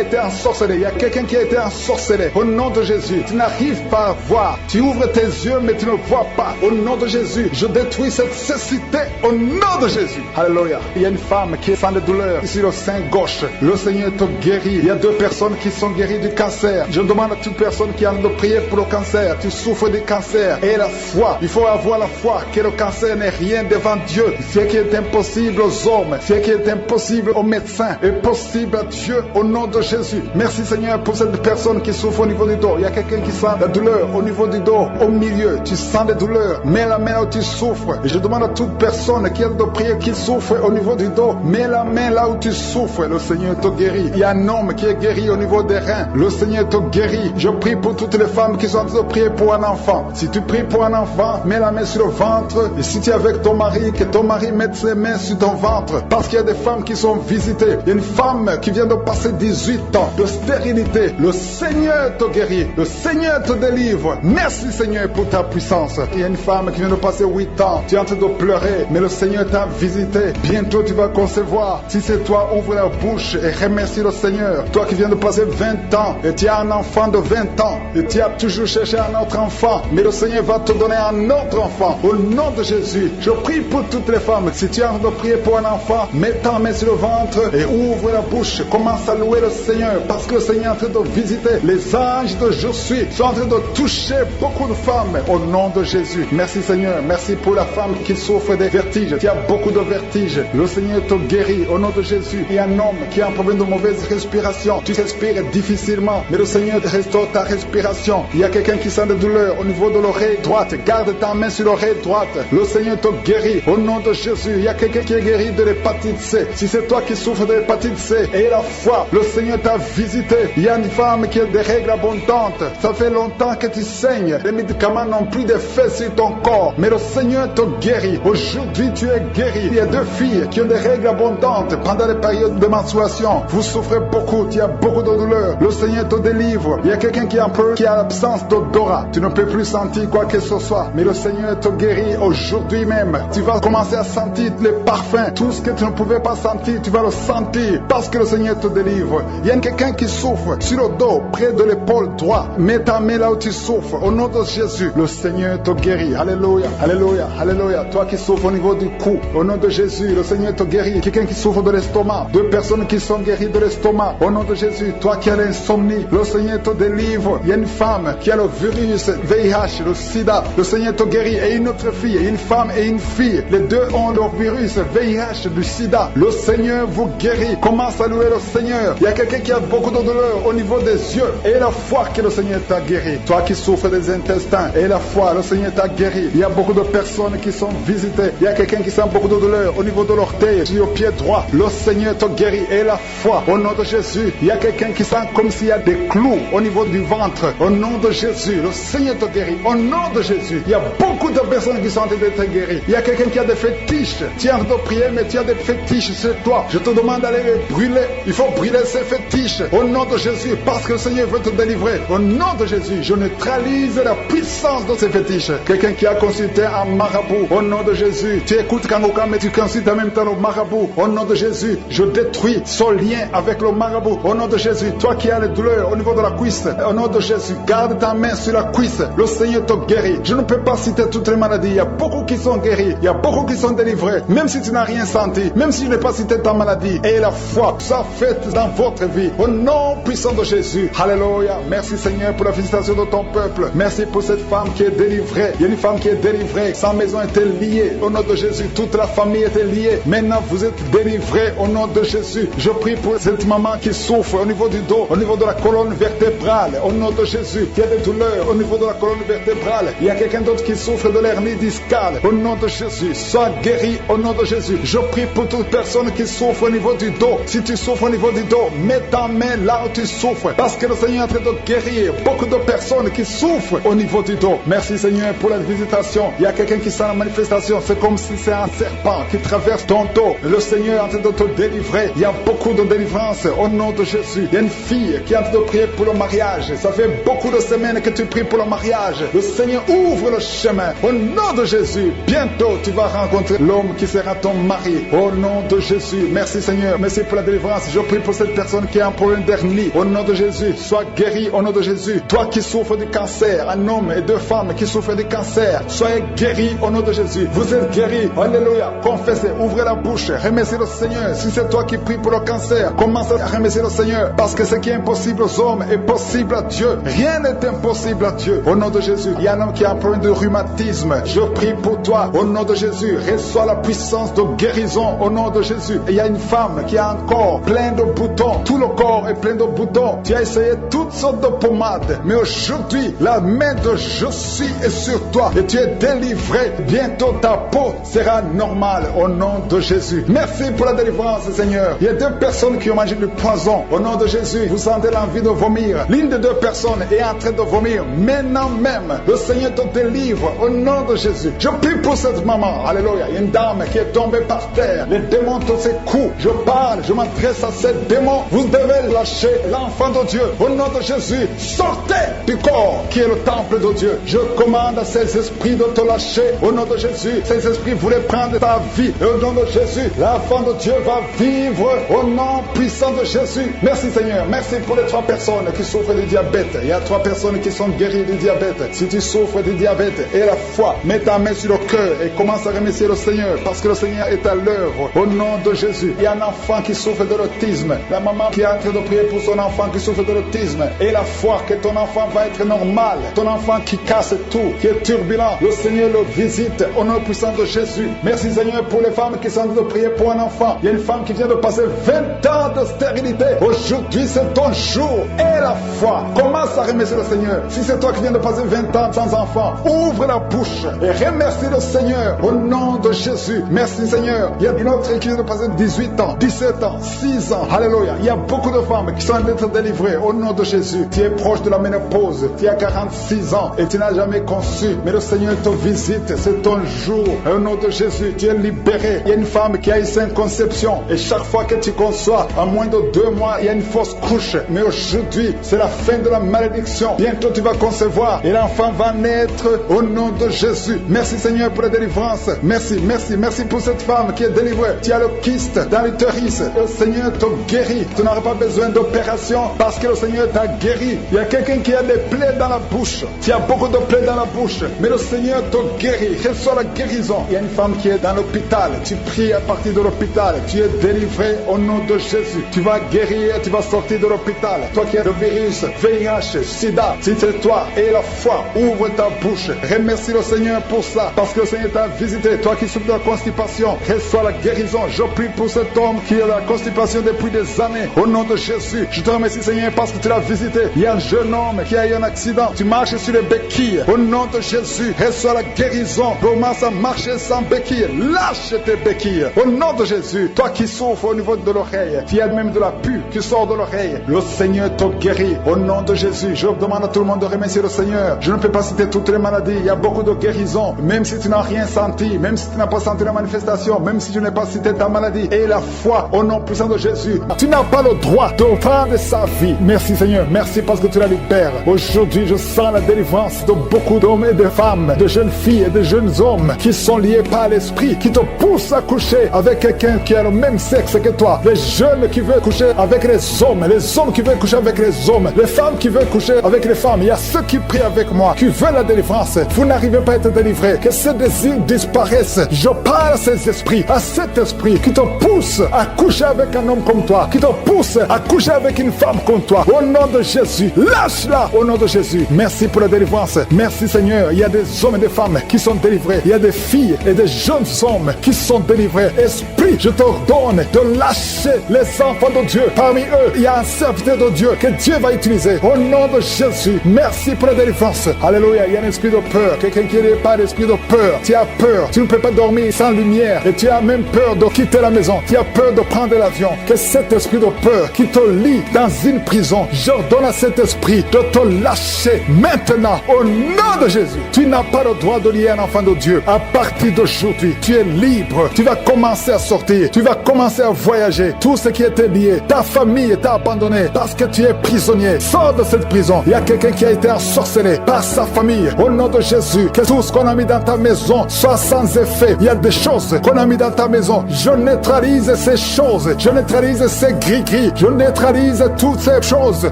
été ensorcelé. Il y a quelqu'un qui a été ensorcelé. Au nom de Jésus. Tu n'arrives pas à voir. Tu ouvres tes yeux mais tu ne vois pas. Au nom de Jésus. Je détruis cette cécité. Au nom de Jésus. Alléluia. Il y a une femme qui est sans de douleur sur le sein gauche. Le Seigneur te guérit. Il y a 2 personnes qui sont guéries du cancer. Je demande à toute personne qui a envie de prier pour le cancer. Tu souffres du cancer. Et la foi. Il faut avoir la foi que le cancer n'est rien devant Dieu. Ce qui est impossible aux hommes, ce qui est impossible aux médecins, est possible à Dieu au nom de Jésus. Merci Seigneur pour cette personne qui souffre au niveau du dos. Il y a quelqu'un qui sent la douleur au niveau du dos, au milieu. Tu sens des douleurs. Mets la main où tu souffres. Et je demande à toute personne qui a de prier, qui souffre au niveau du dos, mets la main là où tu souffres. Le Seigneur te guérit. Il y a un homme qui est guéri au niveau des reins. Le Seigneur te guérit. Je prie pour toutes les femmes qui sont en train de prier pour un enfant. Si tu pries pour un enfant, mets la main sur le ventre. Et si tu es avec ton mari, que ton mari mette ses mains sur ton ventre. Parce qu'il y a des femmes qui sont visitées. Il y a une femme qui vient de passer 18 ans de stérilité. Le Seigneur te guérit. Le Seigneur te délivre. Merci Seigneur pour ta puissance. Il y a une femme qui vient de passer 8 ans. Tu es en train de pleurer, mais le Seigneur t'a visité. Bientôt tu vas concevoir. Si c'est toi, ouvre la bouche et remercie le Seigneur. Toi qui viens de passer 20 ans et tu as un enfant de 20 ans et tu as toujours cherché un autre enfant, mais le Seigneur va te donner un autre enfant. Au nom de Jésus, je prie pour toutes les femmes. Si tu es en train de prier pour un enfant, mets ta main sur le ventre et ouvre la bouche. Commence à louer le Seigneur parce que le Seigneur est en train de visiter. Les anges de Je suis sont en train de toucher beaucoup de femmes au nom de Jésus. Merci Seigneur. Merci pour la femme qui souffre des vertiges. Tu as beaucoup de vertiges. Le Seigneur te guérit au nom de Jésus. Il y a un homme qui a un problème de mauvaise respiration. Tu respires difficilement, mais le Seigneur restaure ta respiration. Il y a quelqu'un qui sent de douleur au niveau de l'oreille droite. Garde ta main sur l'oreille droite. Le Seigneur te guérit au nom de Jésus. Il y a quelqu'un qui est guéri de l'hépatite C. Si c'est toi qui souffres de l'hépatite C et la foi, le Seigneur t'a visité. Il y a une femme qui a des règles abondantes. Ça fait longtemps que tu saignes. Les médicaments n'ont plus d'effet sur ton corps, mais le Seigneur te guérit. Aujourd'hui, tu es guéri. Il y a 2 filles qui ont des règles abondantes pendant les périodes de menstruation. Vous souffrez beaucoup, tu as beaucoup de douleur. Le Seigneur te délivre. Il y a quelqu'un qui a l'absence d'odorat. Tu ne peux plus sentir quoi que ce soit, mais le Seigneur te guérit aujourd'hui même. Tu vas commencer à sentir les parfums. Tout ce que tu ne pouvais pas sentir, tu vas le sentir parce que le Seigneur te délivre. Il y a quelqu'un qui souffre sur le dos, près de l'épaule droite. Mets ta main là où tu souffres. Au nom de Jésus, le Seigneur te guérit. Alléluia, alléluia, alléluia. Toi qui souffres au niveau du cou, au nom de Jésus, le Seigneur te guérit. Quelqu'un qui souffre de l'estomac, 2 personnes qui sont guéries de l'estomac, au nom de Jésus. Toi qui as l'insomnie, le Seigneur te délivre. Il y a une femme qui a le virus VIH, le sida, le Seigneur te guérit. Et une autre fille, une femme et une fille, les 2 ont le virus VIH du sida. Le Seigneur vous guérit. Commence à louer le Seigneur. Il y a quelqu'un qui a beaucoup de douleur au niveau des yeux et la foi que le Seigneur t'a guéri. Toi qui souffres des intestins et la foi, le Seigneur t'a guéri. Il y a beaucoup de personnes qui sont visitées. Il y a quelqu'un qui sent beaucoup de douleur au niveau de l'orteil, sur le pied droit. Le Seigneur te guérit et la foi au nom de Jésus. Il y a quelqu'un qui sent comme s'il y a des clous au niveau du ventre. Au nom de Jésus, le Seigneur te guérit. Au nom de Jésus, il y a beaucoup de personnes qui sont en train d'être guéries. Il y a quelqu'un qui a des fétiches. Tu es en train de prier, mais tu as des fétiches sur toi. Je te demande d'aller les brûler. Il faut brûler ces fétiches. Au nom de Jésus, parce que le Seigneur veut te délivrer. Au nom de Jésus, je neutralise la puissance de ces fétiches. Quelqu'un qui a consulté un marabout. Au nom de Jésus, tu écoutes Kangoka, mais tu consultes en même temps le marabout. Au nom de Jésus, je détruis son lien avec le marabout. Au nom de Jésus, toi qui as les douleurs au niveau de la cuisse, au nom de Jésus, garde ta main sur la cuisse. Le Seigneur te guérit. Je ne peux pas citer toutes les maladies. Il y a beaucoup qui sont guéris. Il y a beaucoup qui sont délivrés. Même si tu n'as rien senti, même si je n'ai pas cité ta maladie, et la foi soit faite dans votre vie. Au nom puissant de Jésus. Alléluia. Merci Seigneur pour la visitation de ton peuple. Merci pour cette femme qui est délivrée. Il y a une femme qui est délivrée. Sa maison était liée. Au nom de Jésus, toute la famille était liée. Maintenant, vous êtes délivrés au nom de Jésus. Je prie pour cette maman qui souffre au niveau du dos, au niveau de la colonne vertébrale. Au nom de Jésus, qui a des douleurs au niveau de la colonne vertébrale. Il y a quelqu'un d'autre qui souffre de l'hernie discale. Au nom de Jésus, sois guéri au nom de Jésus. Je prie pour toute personne qui souffre au niveau du dos. Si tu souffres au niveau du dos, mets ta main là où tu souffres. Parce que le Seigneur est en train de guérir beaucoup de personnes qui souffrent au niveau du dos. Merci Seigneur pour la visitation. Il y a quelqu'un qui sent la manifestation. C'est comme si c'est un serpent qui traverse ton dos. Le Seigneur est en train de te délivrer. Il y a beaucoup de délivrance au nom de Jésus. Il y a une fille qui est en train de prier pour le mariage. Ça fait beaucoup de semaines que tu pries pour le mariage. Le Seigneur ouvre le chemin. Au nom de Jésus, bientôt tu vas rencontrer l'homme qui sera ton mari. Au nom de Jésus. Merci Seigneur. Merci pour la délivrance. Je prie pour cette personne qui a un problème d'hernie. Au nom de Jésus, sois guéri au nom de Jésus. Toi qui souffres du cancer, un homme et deux femmes qui souffrent du cancer, soyez guéris au nom de Jésus. Vous êtes guéris. Alléluia. Confessez, ouvrez la bouche, remerciez le Seigneur. Si c'est toi qui pries pour le cancer, commence à remercier le Seigneur. Parce que ce qui est impossible aux hommes est possible à Dieu. Rien n'est impossible à Dieu. Au nom de Jésus, il y a un homme qui a un problème de rhumatisme. Je prie pour toi. Au nom de Jésus, reçois la puissance de guérison au nom de Jésus. Et il y a une femme qui a un corps plein de boutons. Tout le corps est plein de boutons. Tu as essayé toutes sortes de pommades. Mais aujourd'hui, la main de je suis est sur toi. Et tu es délivré. Bientôt ta peau sera normale au nom de Jésus. Merci pour la délivrance, Seigneur. Il y a deux personnes qui ont mangé du poison. Au nom de Jésus, vous sentez l'envie de vomir. L'une des deux personnes est en train de vomir. Maintenant même, le Seigneur te délivre au nom de Jésus. Je prie pour cette maman. Alléluia. Il y a une dame qui est tombée par terre. Les démons te secouent. Je parle, je m'adresse à ces démons. Vous devez lâcher l'enfant de Dieu. Au nom de Jésus, sortez du corps qui est le temple de Dieu. Je commande à ces esprits de te lâcher. Au nom de Jésus, ces esprits voulaient prendre ta vie. Et au nom de Jésus, l'enfant de Dieu va vivre au nom puissant de Jésus. Merci Seigneur. Merci pour les 3 personnes qui souffrent du diabète. Il y a 3 personnes qui sont guéries du diabète. Si tu souffres du diabète et la foi, mets ta main sur le cœur et commence à remercier le Seigneur parce que le Seigneur est à l'œuvre. Au nom de Jésus, il y a un enfant qui souffre de l'autisme. La maman qui est en train de prier pour son enfant qui souffre de l'autisme et la foi que ton enfant va être normal. Ton enfant qui casse tout, qui est turbulent, le Seigneur le visite au nom puissant de Jésus. Merci Seigneur pour les femmes qui sont en train de prier pour un enfant. Il y a une femme qui vient de passer 20 ans de stérilité. Aujourd'hui c'est ton jour et la foi. Commence à remercier le Seigneur. Si c'est toi qui viens de passer 20 ans sans enfant, ouvre la bouche et remercie le Seigneur au nom de Jésus. Merci Seigneur. Il y a une autre qui vient de passer 18 ans, 17 ans, 6 ans. Alléluia. Il y a beaucoup de femmes qui sont en train d'être délivrées au nom de Jésus. Tu es proche de la ménopause. Tu as 46 ans et tu n'as jamais conçu. Mais le Seigneur te visite. C'est ton jour. Au nom de Jésus, tu es libéré. Il y a une femme qui a une sainte conception. Et chaque fois que tu conçois, en moins de 2 mois, il y a une fausse couche. Mais aujourd'hui, c'est la fin de la malédiction. Bientôt, tu vas concevoir. Et l'enfant va naître au nom de Jésus. Merci Seigneur pour la délivrance. Merci, merci, merci pour cette femme qui est délivrée. Tu as le kyste dans l'utérus. Le Seigneur te guérit. Tu n'auras pas besoin d'opération parce que le Seigneur t'a guéri. Il y a quelqu'un qui a des plaies dans la bouche. Tu as beaucoup de plaies dans la bouche. Mais le Seigneur te guérit. Reçois la guérison. Il y a une femme qui est dans l'hôpital. Tu pries à partir de l'hôpital. Tu es délivré au nom de Jésus. Tu vas guérir. Tu vas sortir de l'hôpital. Toi qui as le virus, VIH, SIDA, si c'est toi et la foi, ouvre ta bouche. Remercie le Seigneur pour ça. Parce que le Seigneur t'a visité. Toi qui souffres de la constipation, reçois la guérison. Je prie pour cet homme qui a la constipation depuis des années. Au nom de Jésus, je te remercie Seigneur parce que tu l'as visité. Il y a un jeune homme qui a eu un accident. Tu marches sur les béquilles. Au nom de Jésus, reçois la guérison. Commence à marcher sans béquilles. Lâche tes béquilles. Au nom de Jésus, toi qui souffres au niveau de l'oreille, tu as même de la pus qui sort de l'oreille. Le Seigneur te guérit. guéris. Au nom de Jésus, je demande à tout le monde de remercier le Seigneur. Je ne peux pas citer toutes les maladies. Il y a beaucoup de guérisons. Même si tu n'as rien senti, même si tu n'as pas senti la manifestation, même si je n'ai pas cité ta maladie, et la foi au nom puissant de Jésus, tu n'as pas le droit de prendre sa vie. Merci Seigneur, merci parce que tu la libères. Aujourd'hui, je sens la délivrance de beaucoup d'hommes et de femmes, de jeunes filles et de jeunes hommes qui sont liés par l'esprit, qui te poussent à coucher avec quelqu'un qui a le même sexe que toi. Les jeunes qui veulent coucher avec les hommes qui veulent coucher avec les hommes, les femmes qui veulent coucher avec les femmes. Il y a ceux qui prient avec moi, qui veulent la délivrance. Vous n'arrivez pas à être délivré. Que ces désirs disparaissent. Je parle à ces esprits, à cet esprit qui te pousse à coucher avec un homme comme toi, qui te pousse à coucher avec une femme comme toi. Au nom de Jésus, lâche-la au nom de Jésus. Merci pour la délivrance. Merci Seigneur. Il y a des hommes et des femmes qui sont délivrés. Il y a des filles et des jeunes hommes qui sont délivrés. Esprit, je t'ordonne de lâcher les enfants de Dieu. Parmi eux, il y a un serviteur de Dieu que Dieu va utiliser. Au nom de Jésus, merci pour la délivrance. Alléluia. Il y a un esprit de peur. Quelqu'un qui n'est pas d'esprit de peur. Tu as peur. Tu ne peux pas dormir sans lumière. Et tu as même peur de quitter la maison. Tu as peur de prendre l'avion. Que cet esprit de peur qui te lie dans une prison, j'ordonne à cet esprit de te lâcher maintenant. Au nom de Jésus, tu n'as pas le droit de lier un enfant de Dieu. À partir d'aujourd'hui, tu es libre. Tu vas commencer à sortir. Tu vas commencer à voyager. Tout ce qui était lié, ta famille t'a abandonné parce que tu es prisonnier. Sors de cette prison. Il y a quelqu'un qui a été ensorcelé par sa famille. Au nom de Jésus, que tout ce qu'on a mis dans ta maison soit sans effet. Il y a des choses qu'on a mis dans ta maison. Je neutralise ces choses. Je neutralise ces gris-gris. Je neutralise toutes ces choses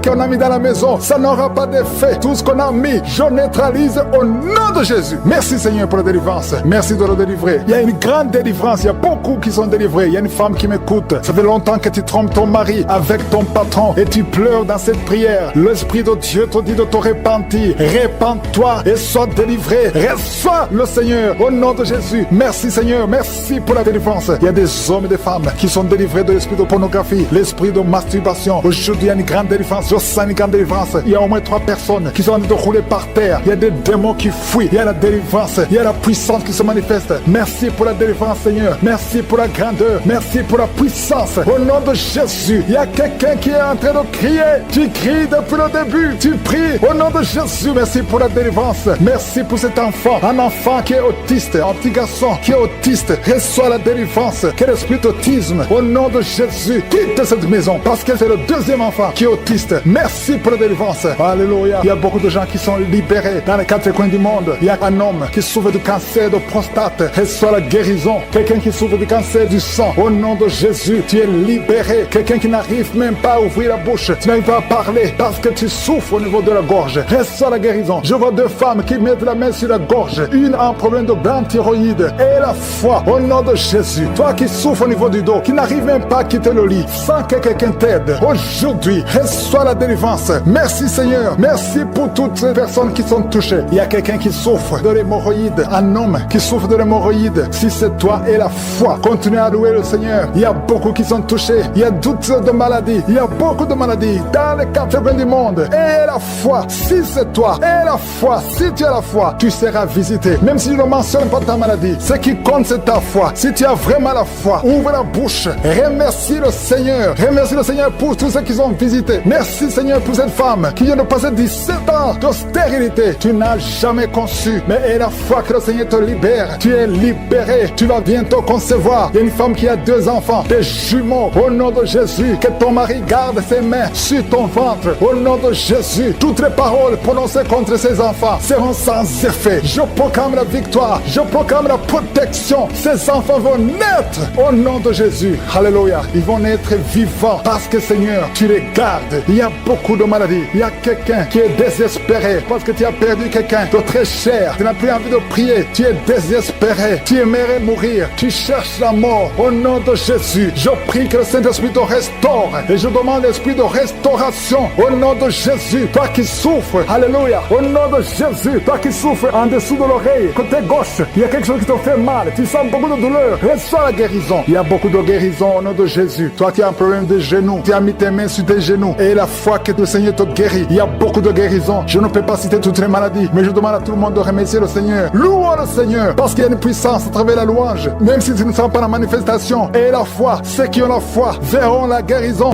qu'on a mis dans la maison. Ça n'aura pas d'effet. Tout ce qu'on a mis, je neutralise au nom de Jésus. Merci Seigneur pour la délivrance. Merci de le délivrer. Il y a une grande délivrance. Il y a beaucoup qui sont délivrés. Il y a une femme qui m'écoute. Ça fait longtemps que tu trompes ton mari avec ton patron et tu pleures dans cette prière. L'Esprit de Dieu te dit de te repentir. Répands-toi et sois délivré. Reçois le Seigneur au nom de Jésus. Merci Seigneur. Merci pour la délivrance. Il y a des hommes et des femmes qui sont délivrés de l'esprit de pornographie, l'esprit de masturbation. Aujourd'hui, il y a une grande délivrance. Je sens une grande délivrance. Il y a au moins 3 personnes qui sont en train de rouler par terre. Il y a des démons qui fuient. Il y a la délivrance. Il y a la puissance qui se manifeste. Merci pour la délivrance Seigneur. Merci pour la grandeur. Merci pour la puissance. Au nom de Jésus, il y a quelqu'un qui est en train de crier. Tu cries depuis le début. Tu pries au nom de Jésus. Merci pour la délivrance. Merci pour cet enfant. Un enfant qui est autiste. Un petit garçon qui est autiste. Reçois la délivrance. Quel esprit d'autisme. Au nom de Jésus, quitte cette maison parce que c'est le deuxième enfant qui est autiste. Merci pour la délivrance. Alléluia. Il y a beaucoup de gens qui sont libérés dans les 4 coins du monde. Il y a un homme qui souffre du cancer de prostate. Reçois la guérison. Quelqu'un qui souffre du cancer du sang. Au nom de Jésus, tu es libéré. Quelqu'un qui n'arrive même pas à ouvrir la bouche. Tu n'arrives pas à parler parce que tu souffres au niveau de la gorge. Reçois la guérison. Je vois 2 femmes qui mettent la main sur la gorge. Une a un problème de glande thyroïde. Et la foi au nom de Jésus. Toi qui souffres au niveau du dos, qui n'arrive même pas à quitter le lit, sans que quelqu'un t'aide. Aujourd'hui, reçois la délivrance. Merci Seigneur. Merci pour toutes ces personnes qui sont touchées. Il y a quelqu'un qui souffre de l'hémorroïde. Un homme qui souffre de l'hémorroïde. Si c'est toi et la foi, continue à louer le Seigneur. Il y a beaucoup qui sont touchés. Il y a toutes sortes de maladies. Il y a beaucoup de maladies dans les 4 coins du monde. Et la foi, si c'est toi, et la foi, si tu as la foi, tu seras visité. Même si je ne mentionne pas ta maladie, ce qui compte c'est ta foi. Si tu as vraiment la foi, ouvre la bouche. Remercie le Seigneur. Remercie le Seigneur pour tous ceux qui ont visité. Merci Seigneur pour cette femme qui vient de passer 17 ans de stérilité. Tu n'as jamais conçu. Mais et la foi que le Seigneur te libère. Tu es libéré. Tu vas bientôt concevoir. Il y a une femme qui a 2 enfants, des jumeaux. Au nom de Jésus, que ton mari garde ses mains sur ton ventre. Au nom de Jésus, toutes les paroles prononcées contre ses enfants seront sans effet. Je proclame la victoire. Je proclame la protection. Ces enfants vont naître au nom de Jésus. Alléluia. Ils vont naître vivants parce que Seigneur, tu les gardes. Il y a beaucoup de maladies. Il y a quelqu'un qui est désespéré parce que tu as perdu quelqu'un de très cher. Tu n'as plus envie de prier. Tu es désespéré. Tu aimerais mourir. Tu cherches la mort. Au nom de Jésus, je prie que le Saint-Esprit te restaure. Et je demande l'esprit de restauration. Au nom de Jésus, toi qui souffres. Alléluia. Au nom de Jésus, toi qui souffres en dessous de l'oreille, côté gauche, il y a quelque chose qui te fait mal. Tu sens beaucoup de douleur. Reçois la guérison. Il y a beaucoup de guérison au nom de Jésus. Toi qui as un problème de genoux, tu as mis tes mains sur tes genoux. Et la foi que le Seigneur te guérit. Il y a beaucoup de guérison. Je ne peux pas citer toutes les maladies, mais je demande à tout le monde de remercier le Seigneur. Louons le Seigneur, parce qu'il y a une puissance à travers la louange. Même si tu ne sens pas la manifestation. Et la foi, ceux qui ont la foi verront la guérison.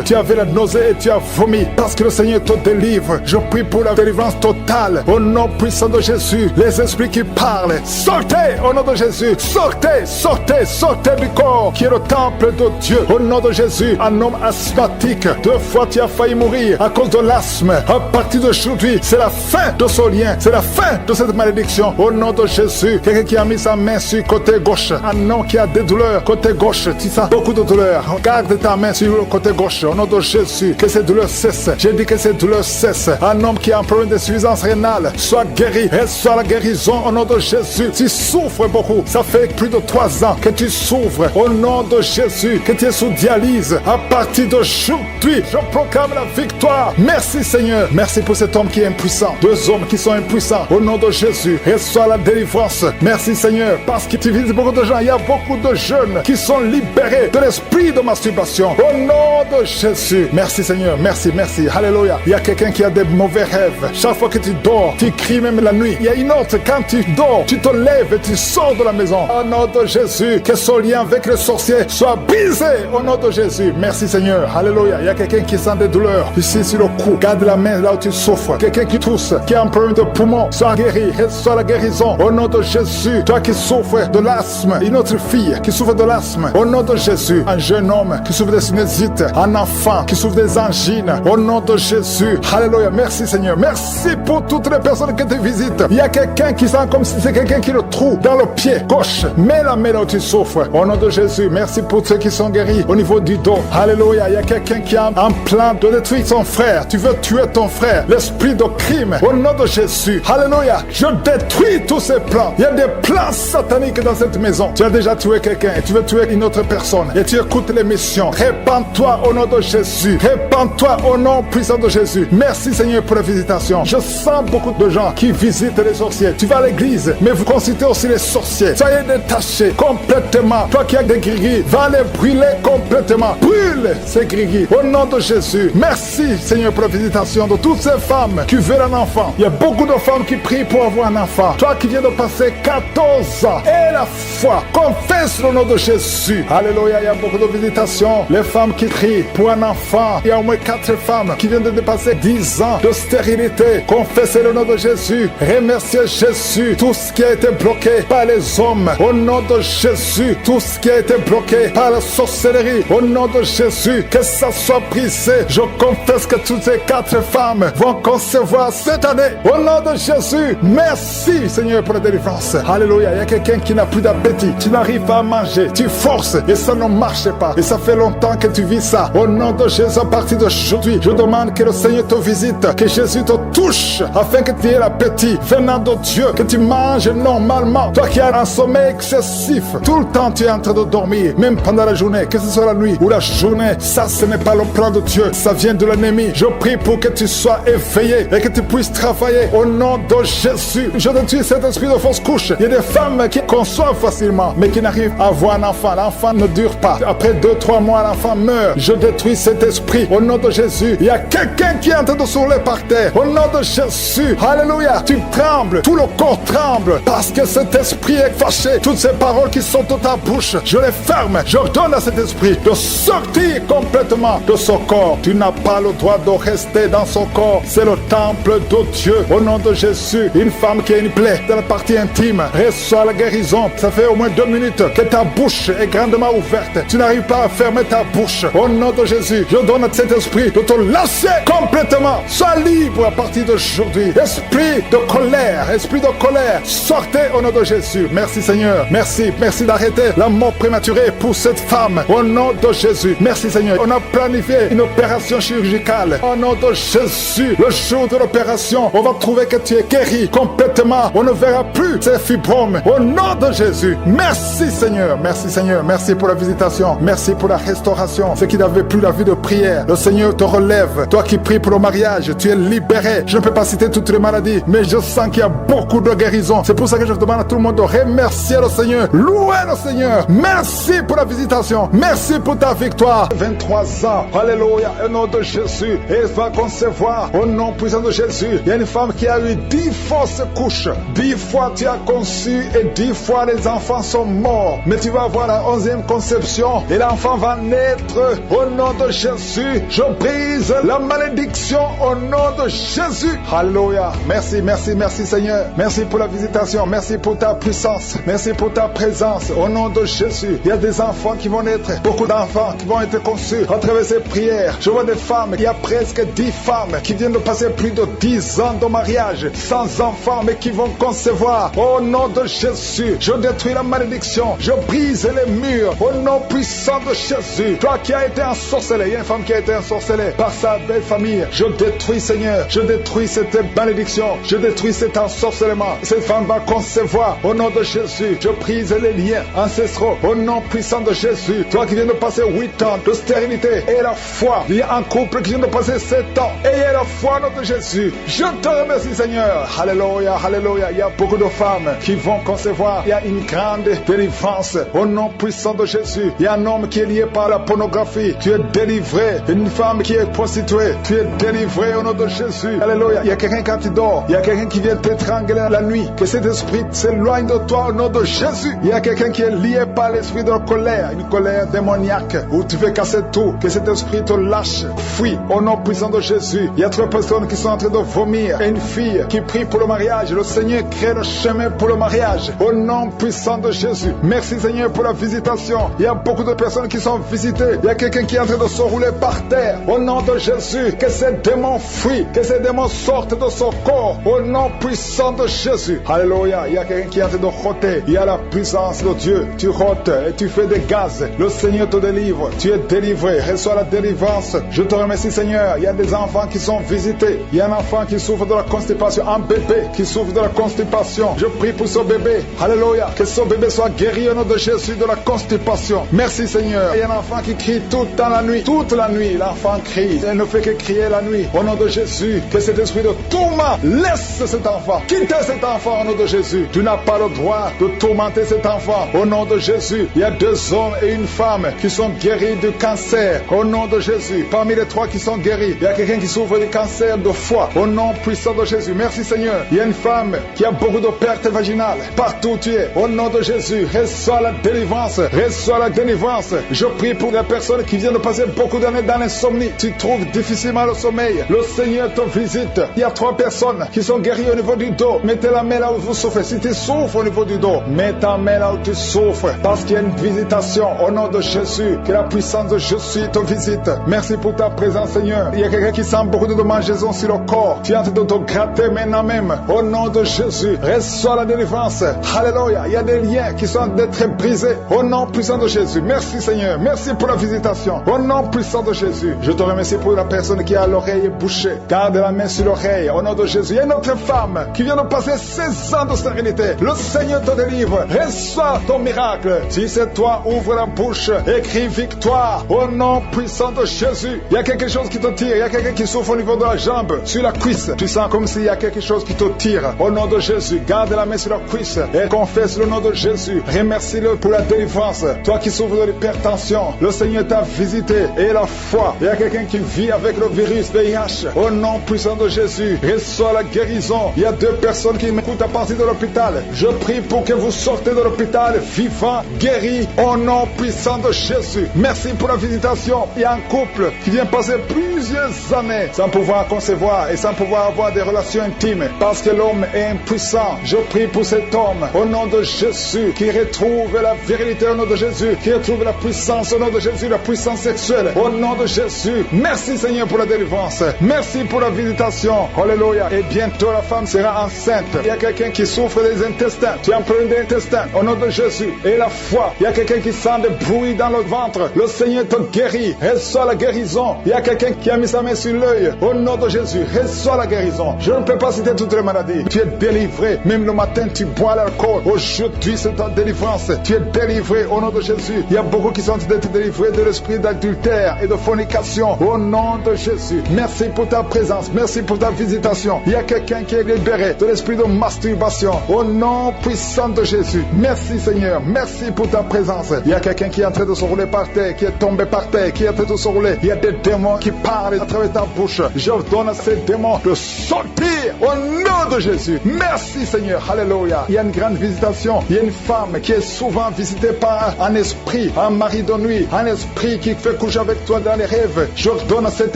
Tu avais la nausée et tu as a vomi, parce que le Seigneur te délivre. Je prie pour la délivrance totale. Au nom puissant de Jésus, les esprits qui parlent, sortez au nom de Jésus. Sortez, sortez, sortez du corps qui est le temple de Dieu. Au nom de Jésus, un homme asthmatique, 2 fois tu as failli mourir à cause de l'asthme. À partir d'aujourd'hui, c'est la fin de ce lien, c'est la fin de cette malédiction. Au nom de Jésus, quelqu'un qui a mis sa main sur le côté gauche, un homme qui a des douleurs côté gauche, tu sens beaucoup de douleurs. Garde ta main sur le côté gauche. Au nom de Jésus, que ces douleurs cessent. J'ai dit que ces douleurs cessent. Un homme qui a un problème d'insuffisance rénale soit guéri. Et soit la guérison au nom de Jésus. Tu souffres beaucoup. Ça fait plus de 3 ans que tu souffres. Au nom de Jésus, que tu es sous dialyse. À partir d'aujourd'hui, je proclame la victoire. Merci Seigneur. Merci pour cet homme qui est impuissant. 2 hommes qui sont impuissants. Au nom de Jésus, reçois la délivrance. Merci Seigneur, parce que tu visites beaucoup de gens. Il y a beaucoup de jeunes qui sont libérés de l'esprit de masturbation. Au nom de Jésus. Merci Seigneur. Merci, merci. Alléluia. Il y a quelqu'un qui a des mauvais rêves. Chaque fois que tu dors, tu cries même la nuit. Il y a une autre, quand tu dors, tu te lèves et tu sors de la maison. Au nom de Jésus, que ce lien avec le sorcier soit brisé. Au nom de Jésus. Merci Seigneur. Alléluia. Il y a quelqu'un qui sent des douleurs ici sur le cou. Garde la main là où tu souffres. Quelqu'un qui tousse, qui a un problème de poumon, soit guéri. Reçois la guérison. Au nom de Jésus. Toi qui souffres de l'asthme, une autre fille qui souffre de l'asthme. Au nom de Jésus. Un jeune homme qui souffre de sinusite. Un enfant qui souffre des angines. Au nom de Jésus. Alléluia. Merci Seigneur. Merci pour toutes les personnes que tu visites. Il y a quelqu'un qui sent comme si c'est quelqu'un qui le trouve dans le pied gauche. Mets la main là où tu souffres. Au nom de Jésus. Merci pour ceux qui sont guéris au niveau du dos. Alléluia. Il y a quelqu'un qui a un plan de détruire son frère. Tu veux tuer ton frère. L'esprit de crime. Au nom de Jésus. Alléluia. Je détruis tous ces plans. Il y a des plans sataniques dans cette maison. Tu as déjà tué quelqu'un et tu veux tuer une autre personne. Et tu écoutes l'émission. Répands-toi au nom de Jésus. Répands-toi au nom puissant de Jésus. Merci Seigneur pour la visitation. Je sens beaucoup de gens qui visitent les sorciers. Tu vas à l'église, mais vous consultez aussi les sorciers. Soyez détachés complètement. Toi qui as des gris, va les brûler complètement. Brûle ces gris. Au nom de Jésus. Merci Seigneur pour la visitation de toutes ces femmes qui veulent un enfant. Il y a beaucoup de femmes qui prient pour avoir un enfant. Toi qui viens de passer 14 ans et la foi, confesse le nom de Jésus. Alléluia. Il y a beaucoup de visitations. Les femmes qui prient pour un enfant. Il y a au moins 4 femmes qui viennent de dépasser 10 ans de stérilité. Confessez le nom de Jésus. Remerciez Jésus. Tout ce qui a été bloqué par les hommes. Au nom de Jésus. Tout ce qui a été bloqué par la sorcellerie. Au nom de Jésus. Que ça soit brisé. Je confesse que toutes ces 4 femmes vont concevoir cette année. Au nom de Jésus. Merci Seigneur pour la délivrance. Alléluia. Il y a quelqu'un qui n'a plus d'appétit. Tu n'arrives pas à manger. Tu forces et ça ne marche pas. Et ça fait longtemps que tu vis ça. Au nom de Jésus, à partir d'aujourd'hui, je demande que le Seigneur te visite, que Jésus te touche, afin que tu aies l'appétit venant de Dieu, que tu manges normalement. Toi qui as un sommeil excessif, tout le temps tu es en train de dormir, même pendant la journée, que ce soit la nuit ou la journée, ça ce n'est pas le plan de Dieu, ça vient de l'ennemi. Je prie pour que tu sois éveillé et que tu puisses travailler au nom de Jésus. Je détruis cet esprit de fausse couche. Il y a des femmes qui conçoivent facilement, mais qui n'arrivent à avoir un enfant. L'enfant ne dure pas. Après 2-3 mois, l'enfant meurt. Je détruis cet esprit au nom de Jésus. Il y a quelqu'un qui est en train de s'ouler par terre. Au nom de Jésus. Alléluia. Tu trembles. Tout le corps tremble. Parce que cet esprit est fâché. Toutes ces paroles qui sont de ta bouche, je les ferme. Je donne à cet esprit de sortir complètement de son corps. Tu n'as pas le droit de rester dans son corps. C'est le temple de Dieu. Au nom de Jésus. Une femme qui a une plaie dans la partie intime reçoit la guérison. Ça fait au moins 2 minutes que ta bouche est grandement ouverte. Tu n'arrives pas à fermer ta bouche. Au nom de Jésus, je donne à cet esprit de te lâcher complètement. Sois libre à partir d'aujourd'hui. Esprit de colère, sortez au nom de Jésus. Merci Seigneur. Merci d'arrêter la mort prématurée pour cette femme. Au nom de Jésus. Merci Seigneur. On a planifié une opération chirurgicale. Au nom de Jésus, le jour de l'opération, on va trouver que tu es guéri complètement. On ne verra plus ces fibromes. Au nom de Jésus. Merci Seigneur. Merci Seigneur. Merci pour la visitation. Merci pour la restauration. Ceux qui n'avaient plus la vie de prière, le Seigneur te relève. Toi qui pries pour le mariage, tu es libéré. Je ne peux pas citer toutes les maladies, mais je sens qu'il y a beaucoup de guérisons. C'est pour ça que je demande à tout le monde de remercier le Seigneur. Louer le Seigneur. Merci pour la visitation. Merci pour ta victoire. 23 ans. Alléluia. Au nom de Jésus. Et elle va concevoir au nom puissant de Jésus. Il y a une femme qui a eu 10 fausses couches. 10 fois tu as conçu et 10 fois les enfants sont morts. Mais tu vas avoir la 11e conception et l'enfant va naître au nom de Jésus. Je brise la malédiction au nom de Jésus. Alléluia. Merci, merci, merci Seigneur. Merci pour la visitation. Merci pour ta puissance. Merci pour ta présence. Au nom de Jésus. Il y a des enfants qui vont naître. Beaucoup d'enfants qui vont être conçus à travers ces prières. Je vois des femmes. Il y a presque 10 femmes qui viennent de passer plus de 10 ans de mariage sans enfants, mais qui vont concevoir. Au nom de Jésus, je détruis la malédiction. Je brise les murs. Au nom puissant de Jésus. Toi qui as été ensorcelé. Il y a une femme qui a été ensorcelée par sa belle famille. Je détruis, Seigneur. Je détruis cette malédiction. Je détruis cet ensorcellement. Cette femme va concevoir. Au nom de Jésus, je brise les liens ancestraux. Au nom puissant de Jésus. Toi qui viens de passer 8 ans de stérilité et la foi. Il y a un couple qui vient de passer 7 ans. Ayez la foi au nom de Jésus. Je te remercie, Seigneur. Alléluia, alléluia. Il y a beaucoup de femmes qui vont concevoir. Il y a une grande délivrance. Au nom puissant de Jésus. Il y a un homme qui est lié par la pornographie. Tu es délivré. Une femme qui est prostituée. Tu es délivré au nom de Jésus. Alléluia. Il y a quelqu'un quand tu dors. Il y a quelqu'un qui vient t'étrangler la nuit. Que cet esprit s'éloigne de toi au nom de Jésus. Il y a quelqu'un qui est lié par l'esprit de la colère. Une colère démoniaque où tu veux casser tout. Que cet esprit te lâche. Fuis au nom puissant de Jésus. Il y a 3 personnes qui sont en train de vomir. Et une fille qui prie pour le mariage. Le Seigneur crée le chemin pour le mariage. Au nom puissant de Jésus. Merci Seigneur pour la visitation. Il y a beaucoup de personnes qui sont visitées. Il y a quelqu'un qui est en train de se rouler par terre. Au nom de Jésus. Que ces démons fuient. Que ces démons sortent de son corps. Au nom puissant de Jésus. Alléluia. Il y a quelqu'un qui est en train de rôter. Il y a la puissance de Dieu. Tu rôtes et tu fais des gaz. Le Seigneur te délivre. Tu es délivré. Reçois la délivrance. Je te remercie Seigneur. Il y a des enfants qui sont visités. Il y a un enfant qui souffre de la constipation. Un bébé qui souffre de la constipation. Je prie pour ce bébé. Alléluia. Que ce bébé soit guéri au nom de Jésus de la constipation. Merci Seigneur. Il y a un enfant qui crie toute la nuit. Toute la nuit, l'enfant crie. Il ne fait que crier la nuit. Au nom de Jésus, que cet esprit de tourment laisse cet enfant. Quittez cet enfant au nom de Jésus. Tu n'as pas le droit de tourmenter cet enfant. Au nom de Jésus, il y a 2 hommes et une femme qui sont guéris du cancer. Au nom de Jésus, parmi les 3 qui sont guéris, il y a quelqu'un qui souffre du cancer de foie. Au nom puissant de Jésus. Merci Seigneur. Il y a une femme qui a beaucoup de pertes vaginales. Partout où tu es, au nom de Jésus, reçois la délivrance. Reçois la délivrance. Je prie pour les personnes qui viennent de passer beaucoup d'années dans l'insomnie. Tu trouves difficilement le sommeil. Le Seigneur te visite. Il y a 3 personnes qui sont guéries au niveau du dos. Mettez la main là où vous souffrez. Si tu souffres au niveau du dos, mets ta main là où tu souffres. Parce qu'il y a une visitation au nom de Jésus. Que la puissance de Jésus te visite. Merci pour ta présence, Seigneur. Il y a quelqu'un qui sent beaucoup de démangeaisons sur le corps. Tu es en train de te gratter maintenant même. Au nom de Jésus, reçois la délivrance. Alléluia. Il y a des liens qui sont d'être brisés. Au nom puissant de Jésus. Merci, Seigneur. Merci pour la visitation. Au nom puissant de Jésus. Je te remercie pour la personne qui a l'oreille bouchée. Garde la main sur l'oreille. Au nom de Jésus. Il y a une autre femme qui vient de passer 16 ans de stérilité. Le Seigneur te délivre. Reçois ton miracle. Si c'est toi, ouvre la bouche. Écris victoire. Au nom puissant de Jésus. Il y a quelque chose qui te tire. Il y a quelqu'un qui souffre au niveau de la jambe, sur la cuisse. Tu sens comme s'il y a quelque chose qui te tire. Au nom de Jésus. Garde la main sur la cuisse et confesse le nom de Jésus. Remercie-le pour la délivrance. Toi qui souffres de l'hypertension, le Seigneur t'a visité. Et la foi. Il y a quelqu'un qui vit avec le virus VIH. Au nom puissant de Jésus. Reçois la guérison. Il y a 2 personnes qui m'écoutent à partir de l'hôpital. Je prie pour que vous sortez de l'hôpital vivant, guéri, au nom puissant de Jésus. Merci pour la visitation. Il y a un couple qui vient passer plusieurs années sans pouvoir concevoir et sans pouvoir avoir des relations intimes parce que l'homme est impuissant. Je prie pour cet homme au nom de Jésus qui retrouve la virilité au nom de Jésus, qui retrouve la puissance au nom de Jésus, la puissance sexuelle au nom de Jésus. Merci Seigneur pour la délivrance. Merci pour la visitation. Alléluia. Et bientôt la femme sera enceinte. Il y a quelqu'un qui souffre des intestins. Tu as un problème d'intestin au nom de Jésus. Et la foi. Il y a quelqu'un qui sent des bruits dans le ventre. Le Seigneur te guérit. Reçois la guérison. Il y a quelqu'un qui a mis sa main sur l'œil. Au nom de Jésus. Reçois la guérison. Je ne peux pas citer toutes les maladies. Tu es délivré. Même le matin, tu bois l'alcool. Aujourd'hui, c'est ta délivrance. Tu es délivré au nom de Jésus. Il y a beaucoup qui sont d'être délivrés de l'esprit d'adultère et de fornication. Au nom de Jésus. Merci pour ta présence. Merci pour ta visitation. Il y a quelqu'un qui est libéré de l'esprit de masturbation. Au nom puissant de Jésus. Merci Seigneur. Merci pour ta présence. Il y a quelqu'un qui est en train de se rouler par terre, qui est tombé par terre, qui est en train de se rouler. Il y a des démons qui parlent à travers ta bouche. Je donne à ces démons de sortir au nom de Jésus. Merci Seigneur. Alléluia. Il y a une grande visitation. Il y a une femme qui est souvent visitée par un esprit, un mari de nuit, un esprit qui fait coucher avec toi dans les rêves. délivre. J'ordonne à cet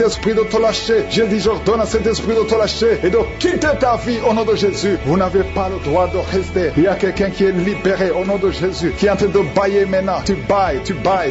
esprit de te lâcher. J'ai dit, j'ordonne à cet esprit de te lâcher et de quitter ta vie au nom de Jésus. Vous n'avez pas le droit de rester. Il y a quelqu'un qui est libéré au nom de Jésus, qui est en train de bailler maintenant. Tu bailles.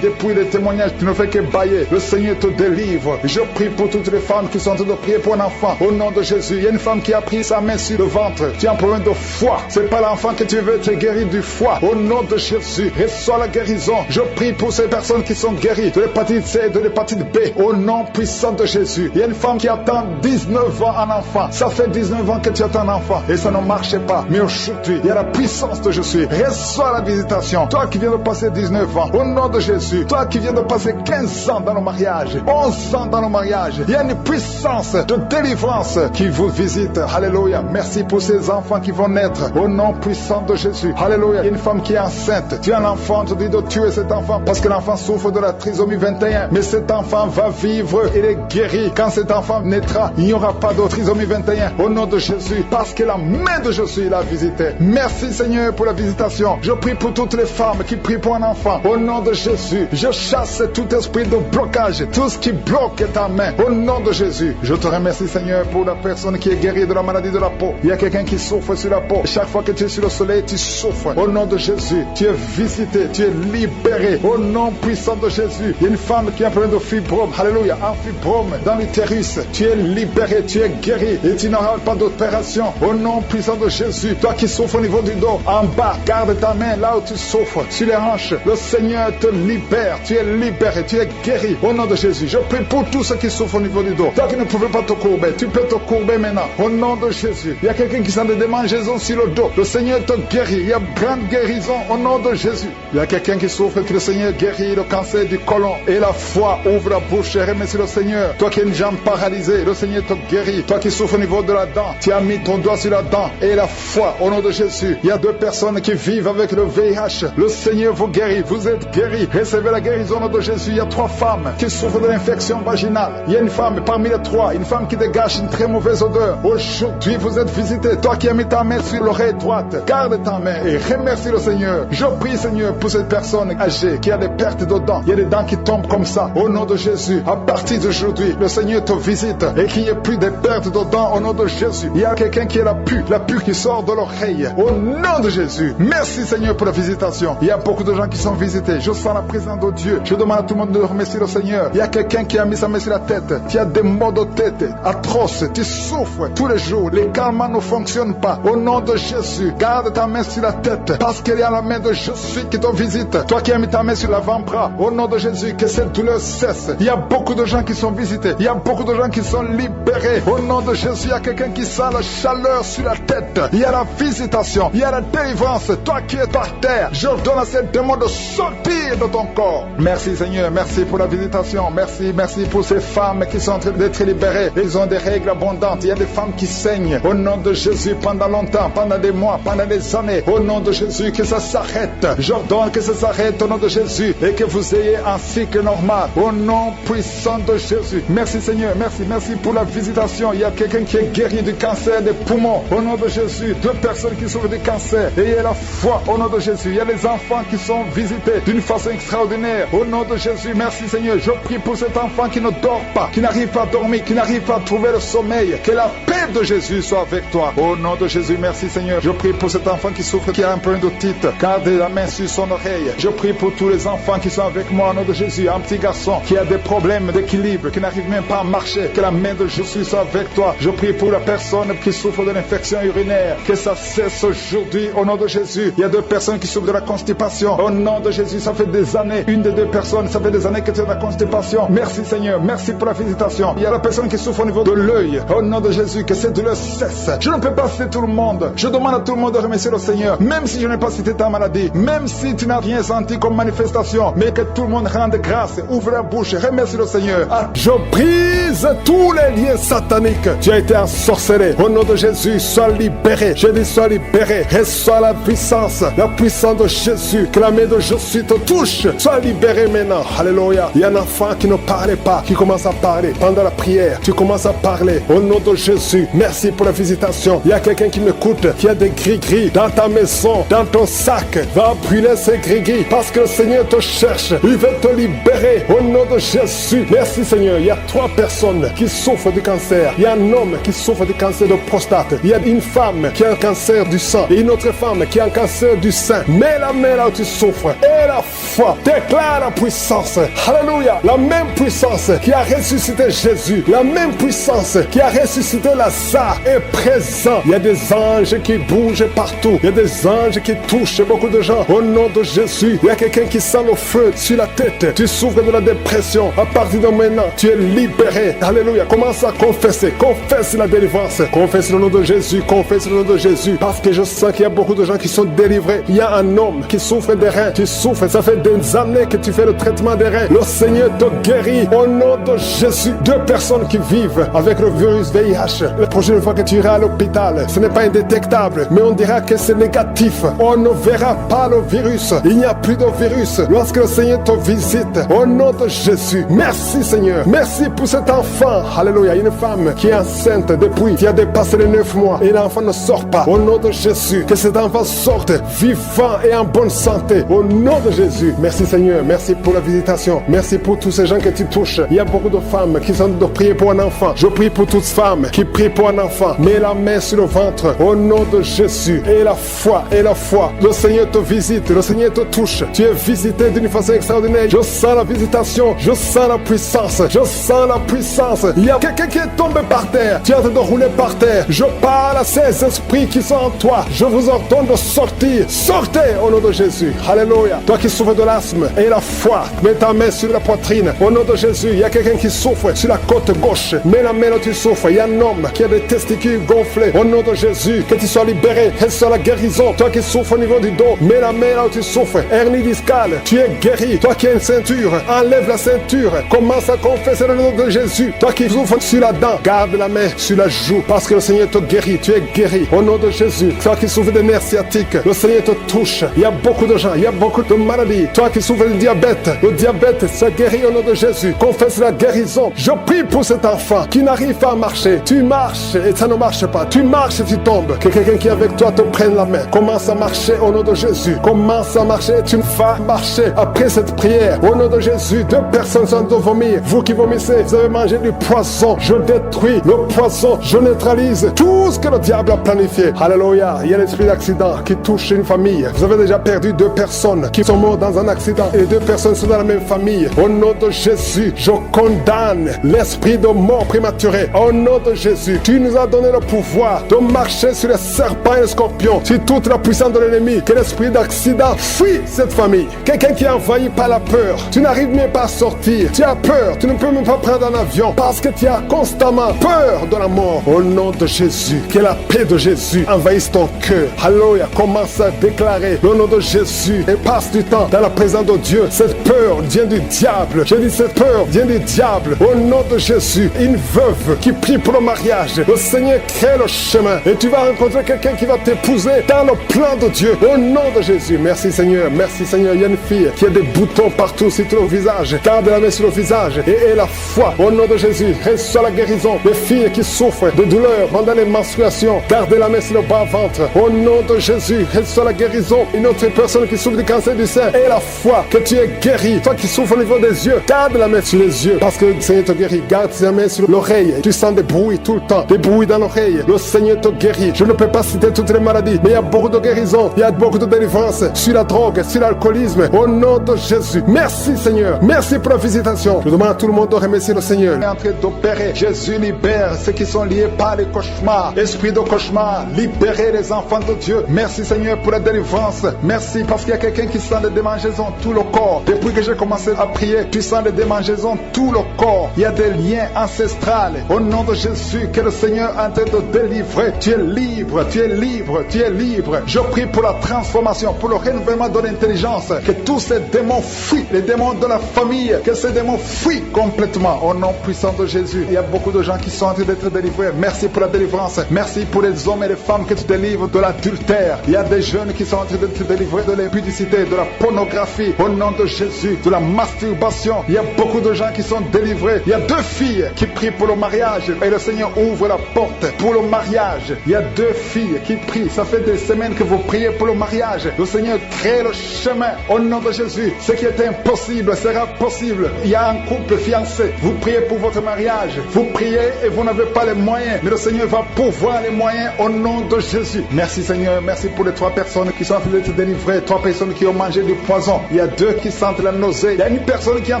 Depuis les témoignages, tu ne fais que bailler. Le Seigneur te délivre. Je prie pour toutes les femmes qui sont en train de prier pour un enfant. Au nom de Jésus, il y a une femme qui a pris sa main sur le ventre. Tu as un problème de foie. C'est pas l'enfant que tu veux être guéri du foie. Au nom de Jésus, reçois la guérison. Je prie pour ces personnes qui sont guéries de l'hépatite C et de l'hépatite B. Au nom puissant de Jésus. Il y a une femme qui attend 19 ans un enfant. Ça fait 19 ans que tu attends un enfant et ça ne marchait pas. Mais aujourd'hui, il y a la puissance de Jésus. Reçois la visitation. Toi qui viens de passer 19 ans, au nom de Jésus. Toi qui viens de passer 15 ans dans le mariage, 11 ans dans le mariage, il y a une puissance de délivrance qui vous visite. Alléluia. Merci pour ces enfants qui vont naître au nom puissant de Jésus. Alléluia. Il y a une femme qui est enceinte. Tu as un enfant, tu dis de tuer cet enfant parce que l'enfant souffre de la trisomie 21. Mais cet enfant va vivre, il est guéri. Quand cet enfant naîtra, il n'y aura pas de trisomie 21 au nom de Jésus parce que la main de Jésus l'a visité. Merci Seigneur pour la visitation. Je prie pour toutes les femmes qui prient pour un enfant au nom de Jésus. Je chasse tout esprit de blocage, tout ce qui bloque ta main au nom de Jésus. Je te remercie Seigneur pour la personne qui est guérie de la maladie de la peau. Il y a quelqu'un qui souffre sur la peau. Chaque fois que tu es sur le soleil, tu souffres. Au nom de Jésus, tu es visité, tu es libéré au nom puissant de Jésus. Il y a une femme qui a un problème de fibrome. Alléluia, un fibrome dans l'utérus. Tu es libéré, tu es guéri et tu n'auras pas d'opération au nom puissant de Jésus. Toi qui souffres au niveau du dos, en bas, garde ta main là où tu souffres, sur les hanches. Le Seigneur te libère, tu es libéré, tu es guéri au nom de Jésus. Je prie pour tous ceux qui souffrent au niveau du dos. Toi qui ne pouvais pas te courber, tu peux te courber maintenant au nom de Jésus. Il y a quelqu'un qui s'en a des démangeaisons sur le dos. Le Seigneur te guérit. Il y a grande guérison au nom de Jésus. Il y a quelqu'un qui souffre que le Seigneur guérit le cancer du côlon et la foi. Ouvre la bouche et remercie le Seigneur. Toi qui as une jambe paralysée, le Seigneur te guérit. Toi qui souffres au niveau de la dent, tu as mis ton doigt sur la dent et la foi au nom de Jésus. Il y a 2 personnes qui vivent avec le VIH. Le Seigneur vous guérit. Vous êtes guéris. Recevez la guérison au nom de Jésus. Il y a 3 femmes qui souffrent de l'infection vaginale. Il y a une femme parmi les 3, une femme qui dégage une très mauvaise odeur. Aujourd'hui, vous êtes visité. Toi qui as mis ta main sur l'oreille droite, garde ta main et remercie le Seigneur. Je prie, Seigneur, pour cette personne âgée qui a des pertes de dents. Il y a des dents qui tombent comme ça. Au nom de Jésus, à partir d'aujourd'hui, le Seigneur te visite et qu'il n'y ait plus de pertes de dents au nom de Jésus. Il y a quelqu'un qui a la pue qui sort de l'oreille. Au nom de Jésus. Merci, Seigneur, pour la visitation. Il y a beaucoup de gens qui sont visités. Je sens la présence de Dieu. Je demande à tout le monde de remercier le Seigneur. Il y a quelqu'un qui a mis sa main sur la tête. Tu as des maux de tête atroces. Tu souffres tous les jours. Les calmants ne fonctionnent pas. Au nom de Jésus, garde ta main sur la tête parce qu'il y a la main de Jésus qui te visite. Toi qui as mis ta main sur l'avant-bras, au nom de Jésus, que cette douleur cesse. Il y a beaucoup de gens qui sont visités. Il y a beaucoup de gens qui sont libérés. Au nom de Jésus, il y a quelqu'un qui sent la chaleur sur la tête. Il y a la visitation. Il y a la délivrance. Toi qui es par terre, j'ordonne à ces démons de sortir de ton corps. Merci Seigneur. Merci pour la visitation. Merci pour ces femmes qui sont en train d'être libérées. Ils ont des règles abondantes. Il y a des femmes qui saignent. Au nom de Jésus, pendant longtemps, pendant des mois, pendant des années. Au nom de Jésus, que ça s'arrête. J'ordonne que ça s'arrête au nom de Jésus et que vous ayez un cycle normal. Au nom puissant de Jésus. Merci Seigneur. Merci pour la visitation. Il y a quelqu'un qui est guéri du cancer des poumons. Au nom de Jésus. 2 personnes qui souffrent du cancer. Et il y a la foi au nom de Jésus. Il y a les enfants qui sont visités d'une façon extraordinaire. Au nom de Jésus. Merci Seigneur. Je prie pour cet enfant qui ne dort pas, qui n'arrive pas à dormir, qui n'arrive pas à trouver le sommeil. Que la paix de Jésus soit avec toi. Au nom de Jésus. Merci Seigneur. Je prie pour cet enfant qui souffre, qui a un problème d'otite. Garde la main sur son oreille. Je prie pour tous les enfants qui sont avec moi au nom de Jésus. Un petit garçon qui a des problèmes d'équilibre, qui n'arrive même pas à marcher. Que la main de Jésus soit avec toi. Je prie pour la personne qui souffre de l'infection urinaire. Que ça cesse aujourd'hui au nom de Jésus. Il y a 2 personnes qui souffrent de la constipation. Au nom de Jésus, ça fait des années. Une des 2 personnes, ça fait des années que tu as de la constipation. Merci Seigneur. Merci pour la visitation. Il y a la personne qui souffre au niveau de l'œil. Au nom de Jésus, que cette douleur cesse. Je ne peux pas citer tout le monde. Je demande à tout le monde de remercier le Seigneur. Même si je n'ai pas cité ta maladie. Même si tu n'as rien senti comme manifestation. Mais que tout le monde rende grâce. Ouvre la bouche. Remercie le Seigneur. Je brise tous les liens sataniques. Tu as été ensorcelé. Au nom de Jésus, sois libéré. Je dis sois libéré. Reçois la puissance de Jésus. Que la main de Jésus te touche. Sois libéré maintenant. Alléluia. Il y a un enfant qui ne parlait pas, qui commence à parler. Pendant la prière, tu commences à parler. Au nom de Jésus, merci pour la visitation. Il y a quelqu'un qui m'écoute, qui a des gris-gris dans ta maison, dans ton sac. Va brûler ces gris-gris parce que le Seigneur te cherche. Il veut te libérer. Au nom de Jésus. Jésus. Merci Seigneur. Il y a 3 personnes qui souffrent du cancer. Il y a un homme qui souffre du cancer de prostate. Il y a une femme qui a un cancer du sang. Et une autre femme qui a un cancer du sein. Mets la main là où tu souffres. Et la foi. Déclare la puissance. Alléluia. La même puissance qui a ressuscité Jésus. La même puissance qui a ressuscité Lazare est présent. Il y a des anges qui bougent partout. Il y a des anges qui touchent beaucoup de gens. Au nom de Jésus, il y a quelqu'un qui sent le feu sur la tête. Tu souffres de la dépression. À partir de maintenant, tu es libéré. Alléluia. Commence à confesser. Confesse la délivrance. Confesse le nom de Jésus. Confesse le nom de Jésus. Parce que je sens qu'il y a beaucoup de gens qui sont délivrés. Il y a un homme qui souffre des reins. Tu souffres. Ça fait des années que tu fais le traitement des reins. Le Seigneur te guérit. Au nom de Jésus. 2 personnes qui vivent avec le virus VIH. La prochaine fois que tu iras à l'hôpital, ce n'est pas indétectable, mais on dira que c'est négatif. On ne verra pas le virus. Il n'y a plus de virus lorsque le Seigneur te visite. Au nom de Jésus. Merci Seigneur. Merci pour cet enfant. Alléluia. Une femme qui est enceinte depuis qui a dépassé les 9 mois et l'enfant ne sort pas. Au nom de Jésus. Que cet enfant sorte vivant et en bonne santé. Au nom de Jésus. Merci Seigneur. Merci pour la visitation. Merci pour tous ces gens que tu touches. Il y a beaucoup de femmes qui sont de prier pour un enfant. Je prie pour toutes femmes qui prient pour un enfant. Mets la main sur le ventre. Au nom de Jésus. Et la foi. Et la foi. Le Seigneur te visite. Le Seigneur te touche. Tu es visité d'une façon extraordinaire. Je sens la visitation. Je sens la puissance. Je sens la puissance. Il y a quelqu'un qui est tombé par terre. Tu es en train de rouler par terre. Je parle à ces esprits qui sont en toi. Je vous ordonne de sortir. Sortez au nom de Jésus. Alléluia. Toi qui souffres de l'asthme et la foi, mets ta main sur la poitrine. Au nom de Jésus. Il y a quelqu'un qui souffre sur la côte gauche. Mets la main où tu souffres. Il y a un homme qui a des testicules gonflés. Au nom de Jésus. Que tu sois libéré. Reçois la guérison. Toi qui souffres au niveau du dos. Mets la main là où tu souffres. Hernie discale. Tu es guéri. Toi qui as une ceinture. Enlève la ceinture. Commence à confesser le nom de Jésus. Toi qui souffres sur la dent. Garde la main sur la joue. Parce que le Seigneur te guérit. Tu es guéri. Au nom de Jésus. Toi qui souffres des nerfs sciatiques. Le Seigneur te touche. Il y a beaucoup de gens. Il y a beaucoup de maladies. Toi qui souffres du diabète. Le diabète se guérit au nom de Jésus. Confesse la guérison. Je prie pour cet enfant qui n'arrive pas à marcher. Tu marches et ça ne marche pas. Tu marches et tu tombes. Que quelqu'un qui est avec toi te prenne la main. Commence à marcher au nom de Jésus. Commence à marcher. Tu vas marcher après cette prière. Au nom de Jésus, 2 personnes sont de vomir. Vous qui vomissez, vous avez mangé du poison. Je détruis le poison. Je neutralise tout ce que le diable a planifié. Alléluia. Il y a l'esprit d'accident qui touche une famille. Vous avez déjà perdu 2 personnes qui sont mortes dans un accident. Et les 2 personnes sont dans la même famille. Au nom de Jésus, je condamne l'esprit de mort prématurée. Au nom de Jésus, tu nous as donné le pouvoir de marcher sur les serpents et les scorpions, sur toute la puissance de l'ennemi. Que l'esprit d'accident fuit cette famille. Quelqu'un qui est envahi par la peur. Tu n'arrives même pas à sortir. Tu as peur. Tu ne peux même pas prendre un avion parce que tu as constamment peur de la mort. Au nom de Jésus, que la paix de Jésus envahisse ton cœur. Alléluia. Commence à déclarer le nom de Jésus et passe du temps dans la présence de Dieu. Cette peur vient du diable. Je dis cette peur vient du diable. Au nom de Jésus, une veuve qui prie pour le mariage. Le Seigneur crée le chemin et tu vas rencontrer quelqu'un qui va t'épouser dans le plan de Dieu. Au nom de Jésus. Merci Seigneur. Merci Seigneur. Il y a une fille qui a des boutons partout sur le visage. Garde la main sur le visage et la foi. Au nom de Jésus, reçois la guérison. Les filles qui souffrent de douleurs pendant les menstruations, gardez la main sur le bas-ventre. Au nom de Jésus, reçois la guérison. Une autre personne qui souffre du cancer du sein et la foi que tu es guéri. Toi qui souffres au niveau des yeux, garde la main sur les yeux parce que le Seigneur te guérit. Garde la main sur l'oreille. Tu sens des bruits tout le temps, des bruits dans l'oreille. Le Seigneur te guérit. Je ne peux pas citer toutes les maladies, mais il y a beaucoup de guérisons. Il y a beaucoup de délivrance sur la drogue, sur l'alcoolisme. Au nom de Jésus. Merci Seigneur. Merci pour la visitation. Je demande à tout le monde de remercier le Seigneur. Il est en train d'opérer. Jésus libère ceux qui sont liés par les cauchemars. Esprit de cauchemar, libérez les enfants de Dieu. Merci Seigneur pour la délivrance. Merci parce qu'il y a quelqu'un qui sent des démangeaisons tout le corps. Depuis que j'ai commencé à prier, tu sens des démangeaisons tout le corps. Il y a des liens ancestrales. Au nom de Jésus, que le Seigneur est en train de délivrer. Tu es libre, tu es libre, tu es libre. Je prie pour la transformation, pour le renouvellement de l'intelligence. Que tous ces démons fuient, les démons de la famille, que ces démons fuient complètement. Au nom puissant de Jésus, il y a beaucoup de gens qui sont en train d'être délivrés. Merci pour la délivrance. Merci pour les hommes et les femmes que tu délivres de l'adultère. Il y a des jeunes qui sont en train d'être délivrés de l'impudicité, de la pornographie, au nom de Jésus, de la masturbation. Il y a beaucoup de gens qui sont délivrés. Il y a 2 filles qui prient pour le mariage et le Seigneur ouvre la porte pour le mariage. Il y a 2 filles qui prient. Ça fait des semaines que vous priez pour le mariage. Le Seigneur crée le chemin au nom de Jésus. Ce qui est impossible sera possible. Il y a un couple fiancé. Vous priez pour votre mariage. Vous priez et vous n'avez pas les moyens. Mais le Seigneur va pourvoir les moyens au nom de Jésus. Merci Seigneur. Merci pour les 3 personnes qui sont en train d'être délivrées. 3 personnes qui ont mangé du poison. Il y a 2 qui sentent la nausée. Il y a une personne qui est en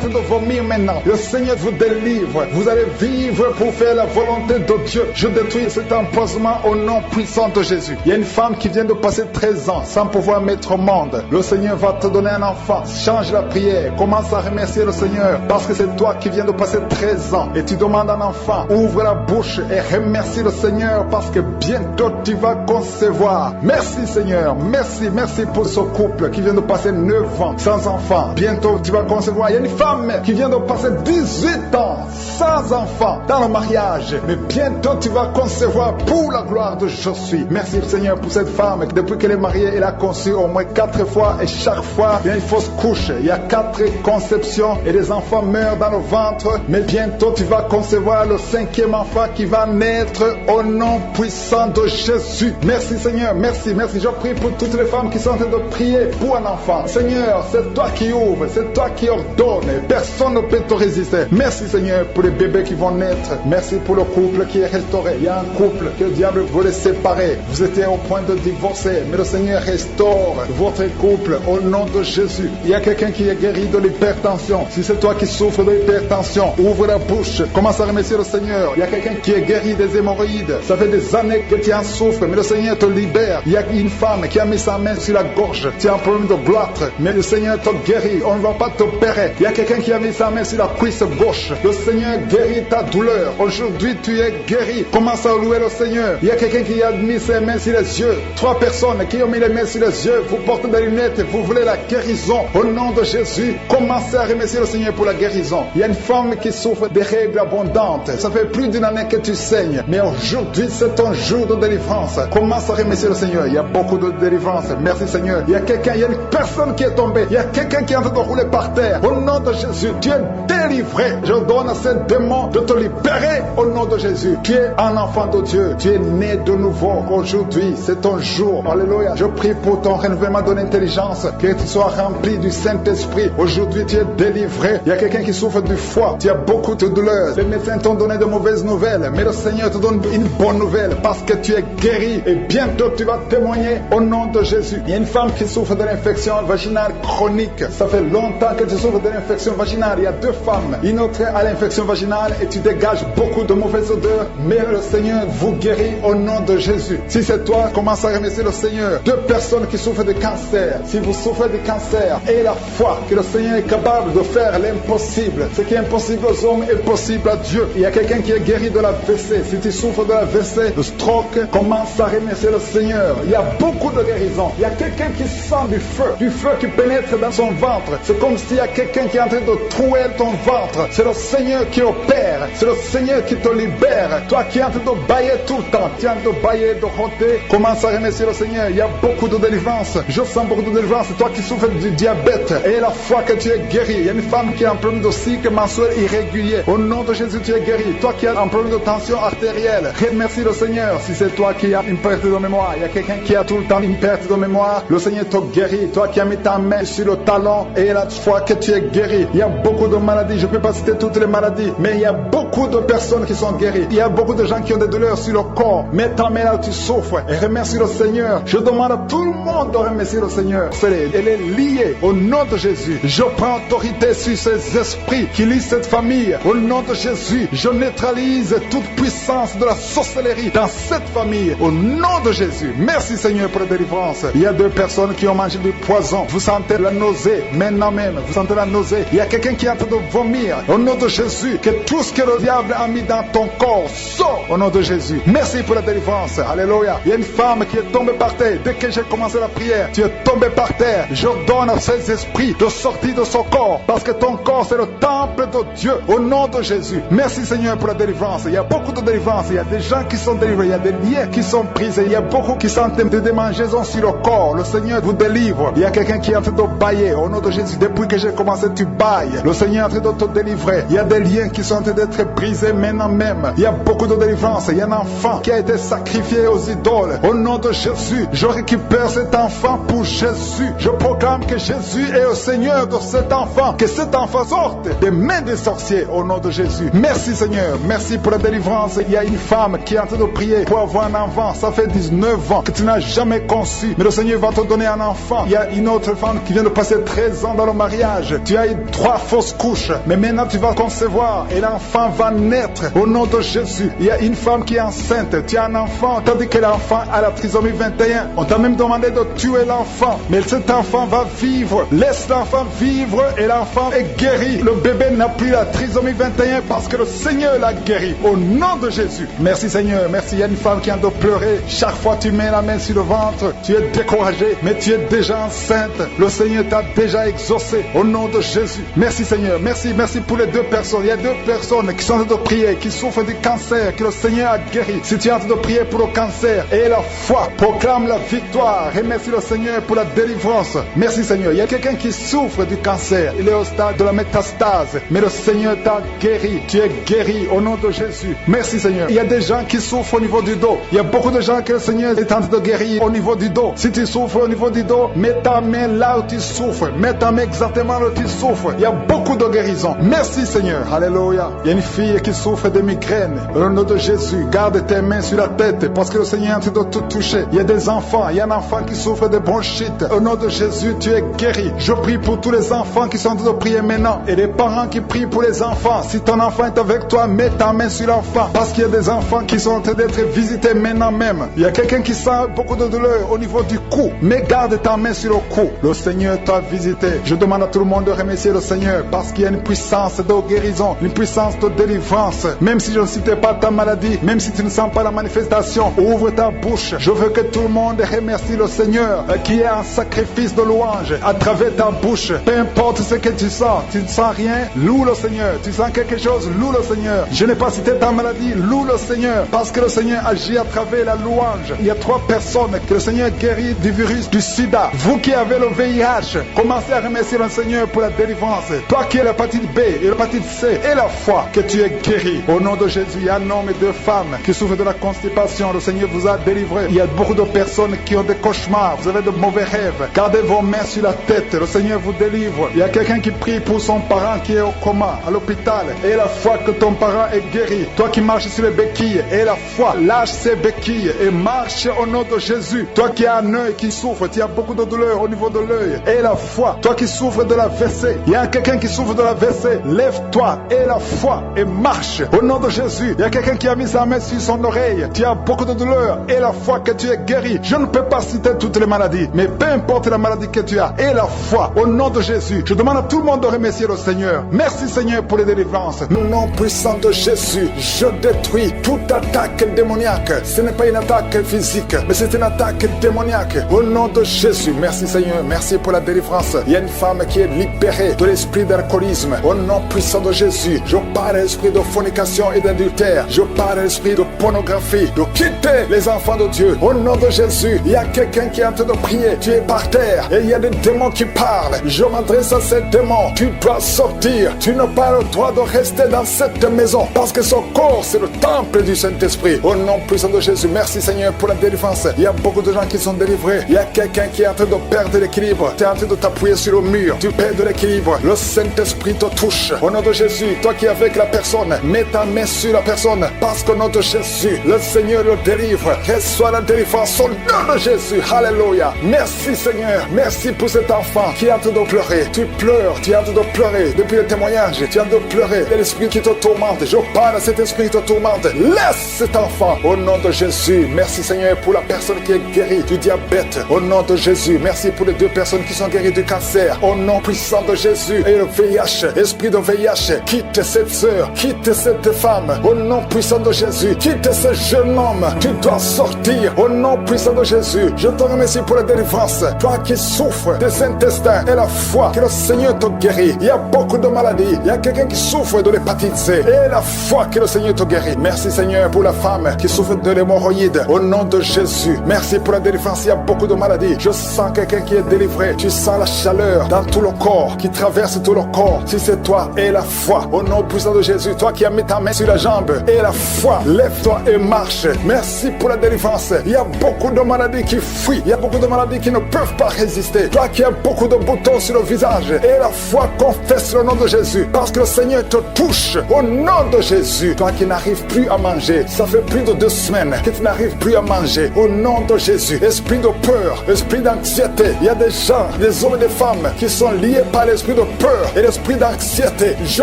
train de vomir maintenant. Le Seigneur vous délivre. Vous allez vivre pour faire la volonté de Dieu. Je détruis cet empoisonnement au nom puissant de Jésus. Il y a une femme qui vient de passer 13 ans sans pouvoir mettre au monde. Le Seigneur va te donner un enfant. Change la prière. Commence à remercier le Seigneur parce que c'est toi qui viens de passer 13 ans et tu demandes un enfant. Ouvre la bouche et remercie le Seigneur parce que bientôt tu vas concevoir. Merci Seigneur. Merci pour ce couple qui vient de passer 9 ans sans enfant. Bientôt tu vas concevoir. Il y a une femme qui vient de passer 18 ans sans enfant dans le mariage. Mais bientôt tu vas concevoir pour la gloire de Je suis. Merci Seigneur pour cette femme. Depuis qu'elle est mariée, elle a conçu au moins 4 fois et chaque fois, il y a une fausse couche. Il y a 4 conceptions et les enfants meurent dans le ventre. Mais bientôt tu vas concevoir le 5e enfant qui va naître au nom puissant de Jésus. Merci Seigneur, merci. Je prie pour toutes les femmes qui sont en train de prier pour un enfant. Seigneur, c'est toi qui ouvres, c'est toi qui ordonnes. Personne ne peut te résister. Merci Seigneur pour les bébés qui vont naître. Merci pour le couple qui est restauré. Il y a un couple que le diable voulait séparer. Vous étiez au point de divorcer, mais le Seigneur restaure votre couple au nom de Jésus. Il y a quelqu'un qui est guéri de l'hypertension. Si c'est toi qui souffres de l'hypertension, ouvre la bouche, commence à remercier le Seigneur. Il y a quelqu'un qui est guéri des hémorroïdes. Ça fait des années que tu en souffres, mais le Seigneur te libère. Il y a une femme qui a mis sa main sur la gorge. Tu as un problème de gloître, mais le Seigneur te guérit. On ne va pas t'opérer. Il y a quelqu'un qui a mis sa main sur la cuisse gauche. Le Seigneur guérit ta douleur. Aujourd'hui, tu es guéri. Commence à louer le Seigneur. Il y a quelqu'un qui a mis ses mains sur les yeux. 3 personnes qui ont mis les mains sur les yeux. Vous portez des lunettes. Vous voulez la guérison. Au nom de Jésus, commencez à remercier le Seigneur pour la guérison. Il y a une femme qui souffre des règles abondantes. Ça fait plus d'1 année que tu saignes. Mais aujourd'hui, c'est ton jour de délivrance. Commence à remercier le Seigneur. Il y a beaucoup de délivrance. Merci Seigneur. Il y a une personne qui est tombée. Il y a quelqu'un qui est en train de rouler par terre. Au nom de Jésus, tu es délivré. Je donne à ces démons de te libérer au nom de Jésus. Tu es un enfant de Dieu. Tu es né de nouveau. Aujourd'hui, c'est ton jour. Alléluia. Je prie pour ton renouvellement de l'intelligence. Que tu sois rempli du Saint-Esprit. Aujourd'hui, tu es délivré. Il y a quelqu'un qui souffre du foie. Tu as beaucoup de douleurs. Les médecins t'ont donné de mauvaises nouvelles. Mais le Seigneur te donne une bonne nouvelle parce que tu es guéri. Et bientôt, tu vas témoigner au nom de Jésus. Il y a une femme qui souffre de l'infection vaginale chronique. Ça fait longtemps que tu souffres de l'infection vaginale. Il y a 2 femmes. Une autre a l'infection vaginale et tu dégages beaucoup de mauvaises odeurs. Mais le Seigneur vous guérit au nom de Jésus. Si c'est toi, commence à remercier le Seigneur. 2 personnes qui souffrent de cancer. Si vous souffrez de cancer, ayez la foi que le Seigneur est capable de faire l'impossible. Ce qui est impossible aux hommes est possible à Dieu. Il y a quelqu'un qui est guéri de la WC. Si tu souffres de la WC, de stroke, commence à remercier le Seigneur. Il y a beaucoup de guérisons. Il y a quelqu'un qui sent du feu qui pénètre dans son ventre. C'est comme s'il y a quelqu'un qui est en train de trouer ton ventre. C'est le Seigneur qui opère. C'est le Seigneur qui te libère. Toi qui es en train de bailler tout le temps, tu es en train de bailler, de roter, commence à remercier le Seigneur. Il y a beaucoup de délivrance. Je sens beaucoup de délivrance. Toi qui souffres du diabète, et la foi que tu es guéri. Il y a une femme qui a un problème de cycle mensuel irrégulier. Au nom de Jésus, tu es guéri. Toi qui as un problème de tension artérielle, remercie le Seigneur. Si c'est toi qui as une perte de mémoire, il y a quelqu'un qui a tout le temps une perte de mémoire, le Seigneur te guérit. Toi qui as mis ta main sur le talon et la foi que tu es guéri. Il y a beaucoup de maladies. Je ne peux pas citer toutes les maladies, mais il y a beaucoup de personnes qui sont guéries. Il y a beaucoup de gens qui ont des douleurs sur le corps. Mets ta main là où tu souffres et remercie le Seigneur. Je demande à tout le monde de remercier le Seigneur. Elle est liée au nom de Jésus. Je prends autorité sur ces esprits qui lisent cette famille. Au nom de Jésus, je neutralise toute puissance de la sorcellerie dans cette famille. Au nom de Jésus. Merci Seigneur pour la délivrance. Il y a 2 personnes qui ont mangé du poison. Vous sentez la nausée. Maintenant même, vous sentez la nausée. Il y a quelqu'un qui est en train de vomir. Au nom de Jésus, que tout ce que le diable a mis dans ton corps sort au nom de Jésus. Merci pour la délivrance. Alléluia. Il y a une femme qui est tombée par terre. Dès que j'ai commencé la prière, tu es tombé par terre. Je donne à ces esprits de sortir de son corps. Parce que ton corps, c'est le temple temple de Dieu, au nom de Jésus. Merci Seigneur pour la délivrance. Il y a beaucoup de délivrance. Il y a des gens qui sont délivrés. Il y a des liens qui sont brisés. Il y a beaucoup qui sont en train de démangeaisons sur le corps. Le Seigneur vous délivre. Il y a quelqu'un qui est en train de bailler. Au nom de Jésus, depuis que j'ai commencé, tu bailles. Le Seigneur est en train de te délivrer. Il y a des liens qui sont en train d'être brisés maintenant même. Il y a beaucoup de délivrance. Il y a un enfant qui a été sacrifié aux idoles. Au nom de Jésus, je récupère cet enfant pour Jésus. Je proclame que Jésus est le Seigneur de cet enfant. Que cet enfant sorte des mains des sorciers au nom de Jésus. Merci Seigneur. Merci pour la délivrance. Il y a une femme qui est en train de prier pour avoir un enfant. Ça fait 19 ans que tu n'as jamais conçu. Mais le Seigneur va te donner un enfant. Il y a une autre femme qui vient de passer 13 ans dans le mariage. Tu as eu 3 fausses couches. Mais maintenant tu vas concevoir et l'enfant va naître au nom de Jésus. Il y a une femme qui est enceinte. Tu as un enfant. Tandis que l'enfant a la trisomie 21. On t'a même demandé de tuer l'enfant. Mais cet enfant va vivre. Laisse l'enfant vivre et l'enfant est guéri. Le bébé n'a plus la trisomie 21 parce que le Seigneur l'a guéri. Au nom de Jésus. Merci Seigneur. Merci. Il y a une femme qui a de pleurer. Chaque fois que tu mets la main sur le ventre, tu es découragé. Mais tu es déjà enceinte. Le Seigneur t'a déjà exaucé. Au nom de Jésus. Merci Seigneur. Merci. Merci pour les 2 personnes. Il y a 2 personnes qui sont en train de prier, qui souffrent du cancer, que le Seigneur a guéri. Si tu es en train de prier pour le cancer et la foi, proclame la victoire. Remercie le Seigneur pour la délivrance. Merci Seigneur. Il y a quelqu'un qui souffre du cancer. Il est au stade de la métastase. Mais le Seigneur t'a guéri. Tu es guéri au nom de Jésus. Merci Seigneur. Il y a des gens qui souffrent au niveau du dos. Il y a beaucoup de gens que le Seigneur est en train de guérir au niveau du dos. Si tu souffres au niveau du dos, mets ta main là où tu souffres. Mets ta main exactement là où tu souffres. Il y a beaucoup de guérisons. Merci Seigneur. Alléluia. Il y a une fille qui souffre de migraines. Au nom de Jésus, garde tes mains sur la tête parce que le Seigneur est en train de te toucher. Il y a des enfants. Il y a un enfant qui souffre de bronchite. Au nom de Jésus, tu es guéri. Je prie pour tous les enfants qui sont en train de prier maintenant et les parents qui prient pour les enfants. Si ton enfant est avec toi, mets ta main sur l'enfant parce qu'il y a des enfants qui sont en train d'être visités maintenant même. Il y a quelqu'un qui sent beaucoup de douleur au niveau du cou, mais garde ta main sur le cou. Le Seigneur t'a visité. Je demande à tout le monde de remercier le Seigneur parce qu'il y a une puissance de guérison, une puissance de délivrance. Même si je ne citais pas ta maladie, même si tu ne sens pas la manifestation, ouvre ta bouche. Je veux que tout le monde remercie le Seigneur qui est un sacrifice de louange à travers ta bouche. Peu importe ce que tu sens, tu ne sens rien, loue le Seigneur. Tu sens quelque chose, loue le Seigneur. Je n'ai pas cité ta maladie, loue le Seigneur parce que le Seigneur agit à travers la louange. Il y a 3 personnes que le Seigneur guérit du virus du sida. Vous qui avez le VIH, commencez à remercier le Seigneur pour la délivrance. Toi qui as l'hépatite B et l'hépatite C et la foi, que tu es guéri. Au nom de Jésus, il y a un homme et 2 femmes qui souffrent de la constipation. Le Seigneur vous a délivré. Il y a beaucoup de personnes qui ont des cauchemars. Vous avez de mauvais rêves. Gardez vos mains sur la tête. Le Seigneur vous délivre. Il y a quelqu'un qui prie pour son parent qui est au coma, à l'hôpital. Et la foi que ton parent est guéri. Toi qui marches sur les béquilles, et la foi, lâche ces béquilles et marche au nom de Jésus. Toi qui as un œil qui souffre, tu as beaucoup de douleur au niveau de l'œil. Et la foi, toi qui souffres de la WC, il y a quelqu'un qui souffre de la WC, lève-toi et la foi et marche au nom de Jésus. Il y a quelqu'un qui a mis sa main sur son oreille, tu as beaucoup de douleur et la foi que tu es guéri. Je ne peux pas citer toutes les maladies, mais peu importe la maladie que tu as et la foi au nom de Jésus. Je demande à tout le monde de remercier le Seigneur. Merci Seigneur pour les délivrances. Au nom puissant de Jésus, je détruis toute attaque démoniaque. Ce n'est pas une attaque physique, mais c'est une attaque démoniaque. Au nom de Jésus, merci Seigneur, merci pour la délivrance. Il y a une femme qui est libérée de l'esprit d'alcoolisme. Au nom puissant de Jésus, je parle à l'esprit de fornication et d'adultère. Je parle à l'esprit de pornographie, de quitter les enfants de Dieu. Au nom de Jésus, il y a quelqu'un qui est en train de prier. Tu es par terre et il y a des démons qui parlent. Je m'adresse à ces démons. Tu dois sortir. Tu n'as pas le droit de rester dans cette maison parce que son corps, c'est le temple du Saint-Esprit. Au nom puissant de Jésus, merci Seigneur pour la délivrance. Il y a beaucoup de gens qui sont délivrés. Il y a quelqu'un qui est en train de perdre l'équilibre. Tu es en train de t'appuyer sur le mur. Tu perds de l'équilibre. Le Saint-Esprit te touche. Au nom de Jésus, toi qui es avec la personne, mets ta main sur la personne parce qu'au nom de Jésus, le Seigneur le délivre. Reçois la délivrance au nom de Jésus. Alléluia. Merci Seigneur. Merci pour cet enfant qui est en train de pleurer. Tu pleures. Tu es en train de pleurer. Depuis le témoignage, tu es en train de pleurer. Il y a l'esprit qui te tourmente. Je parle à cet esprit qui te tourmente. Laisse cet enfant. Au nom de Jésus. Merci Seigneur pour la personne qui est guérie du diabète. Au nom de Jésus. Merci pour les 2 personnes qui sont guéries du cancer. Au nom puissant de Jésus. Et le VIH, esprit de VIH, quitte quitte cette sœur, quitte cette femme, au nom puissant de Jésus, quitte ce jeune homme, tu dois sortir, au nom puissant de Jésus. Je te remercie pour la délivrance, toi qui souffres des intestins et la foi, que le Seigneur te guérit. Il y a beaucoup de maladies, il y a quelqu'un qui souffre de l'hépatite C, et la foi que le Seigneur te guérit. Merci Seigneur pour la femme qui souffre de l'hémorroïde, au nom de Jésus. Merci pour la délivrance, il y a beaucoup de maladies. Je sens quelqu'un qui est délivré, tu sens la chaleur dans tout le corps, qui traverse tout le corps. Si c'est toi, et la foi, au nom puissant de Jésus, toi qui as mis ta main sur la jambe, et la foi, lève-toi et marche. Merci pour la délivrance. Il y a beaucoup de maladies qui fuient, il y a beaucoup de maladies qui ne peuvent pas résister. Toi qui as beaucoup de boutons sur le visage, et la foi confesse le nom de Jésus, parce que le Seigneur te touche, au nom de Jésus. Toi qui n'arrives plus à manger, ça fait plus de 2 semaines que tu n'arrives plus à manger, au nom de Jésus. Esprit de peur, esprit d'anxiété, il y a des gens, des hommes et des femmes qui sont liés par l'esprit de peur et l'esprit d'anxiété. Je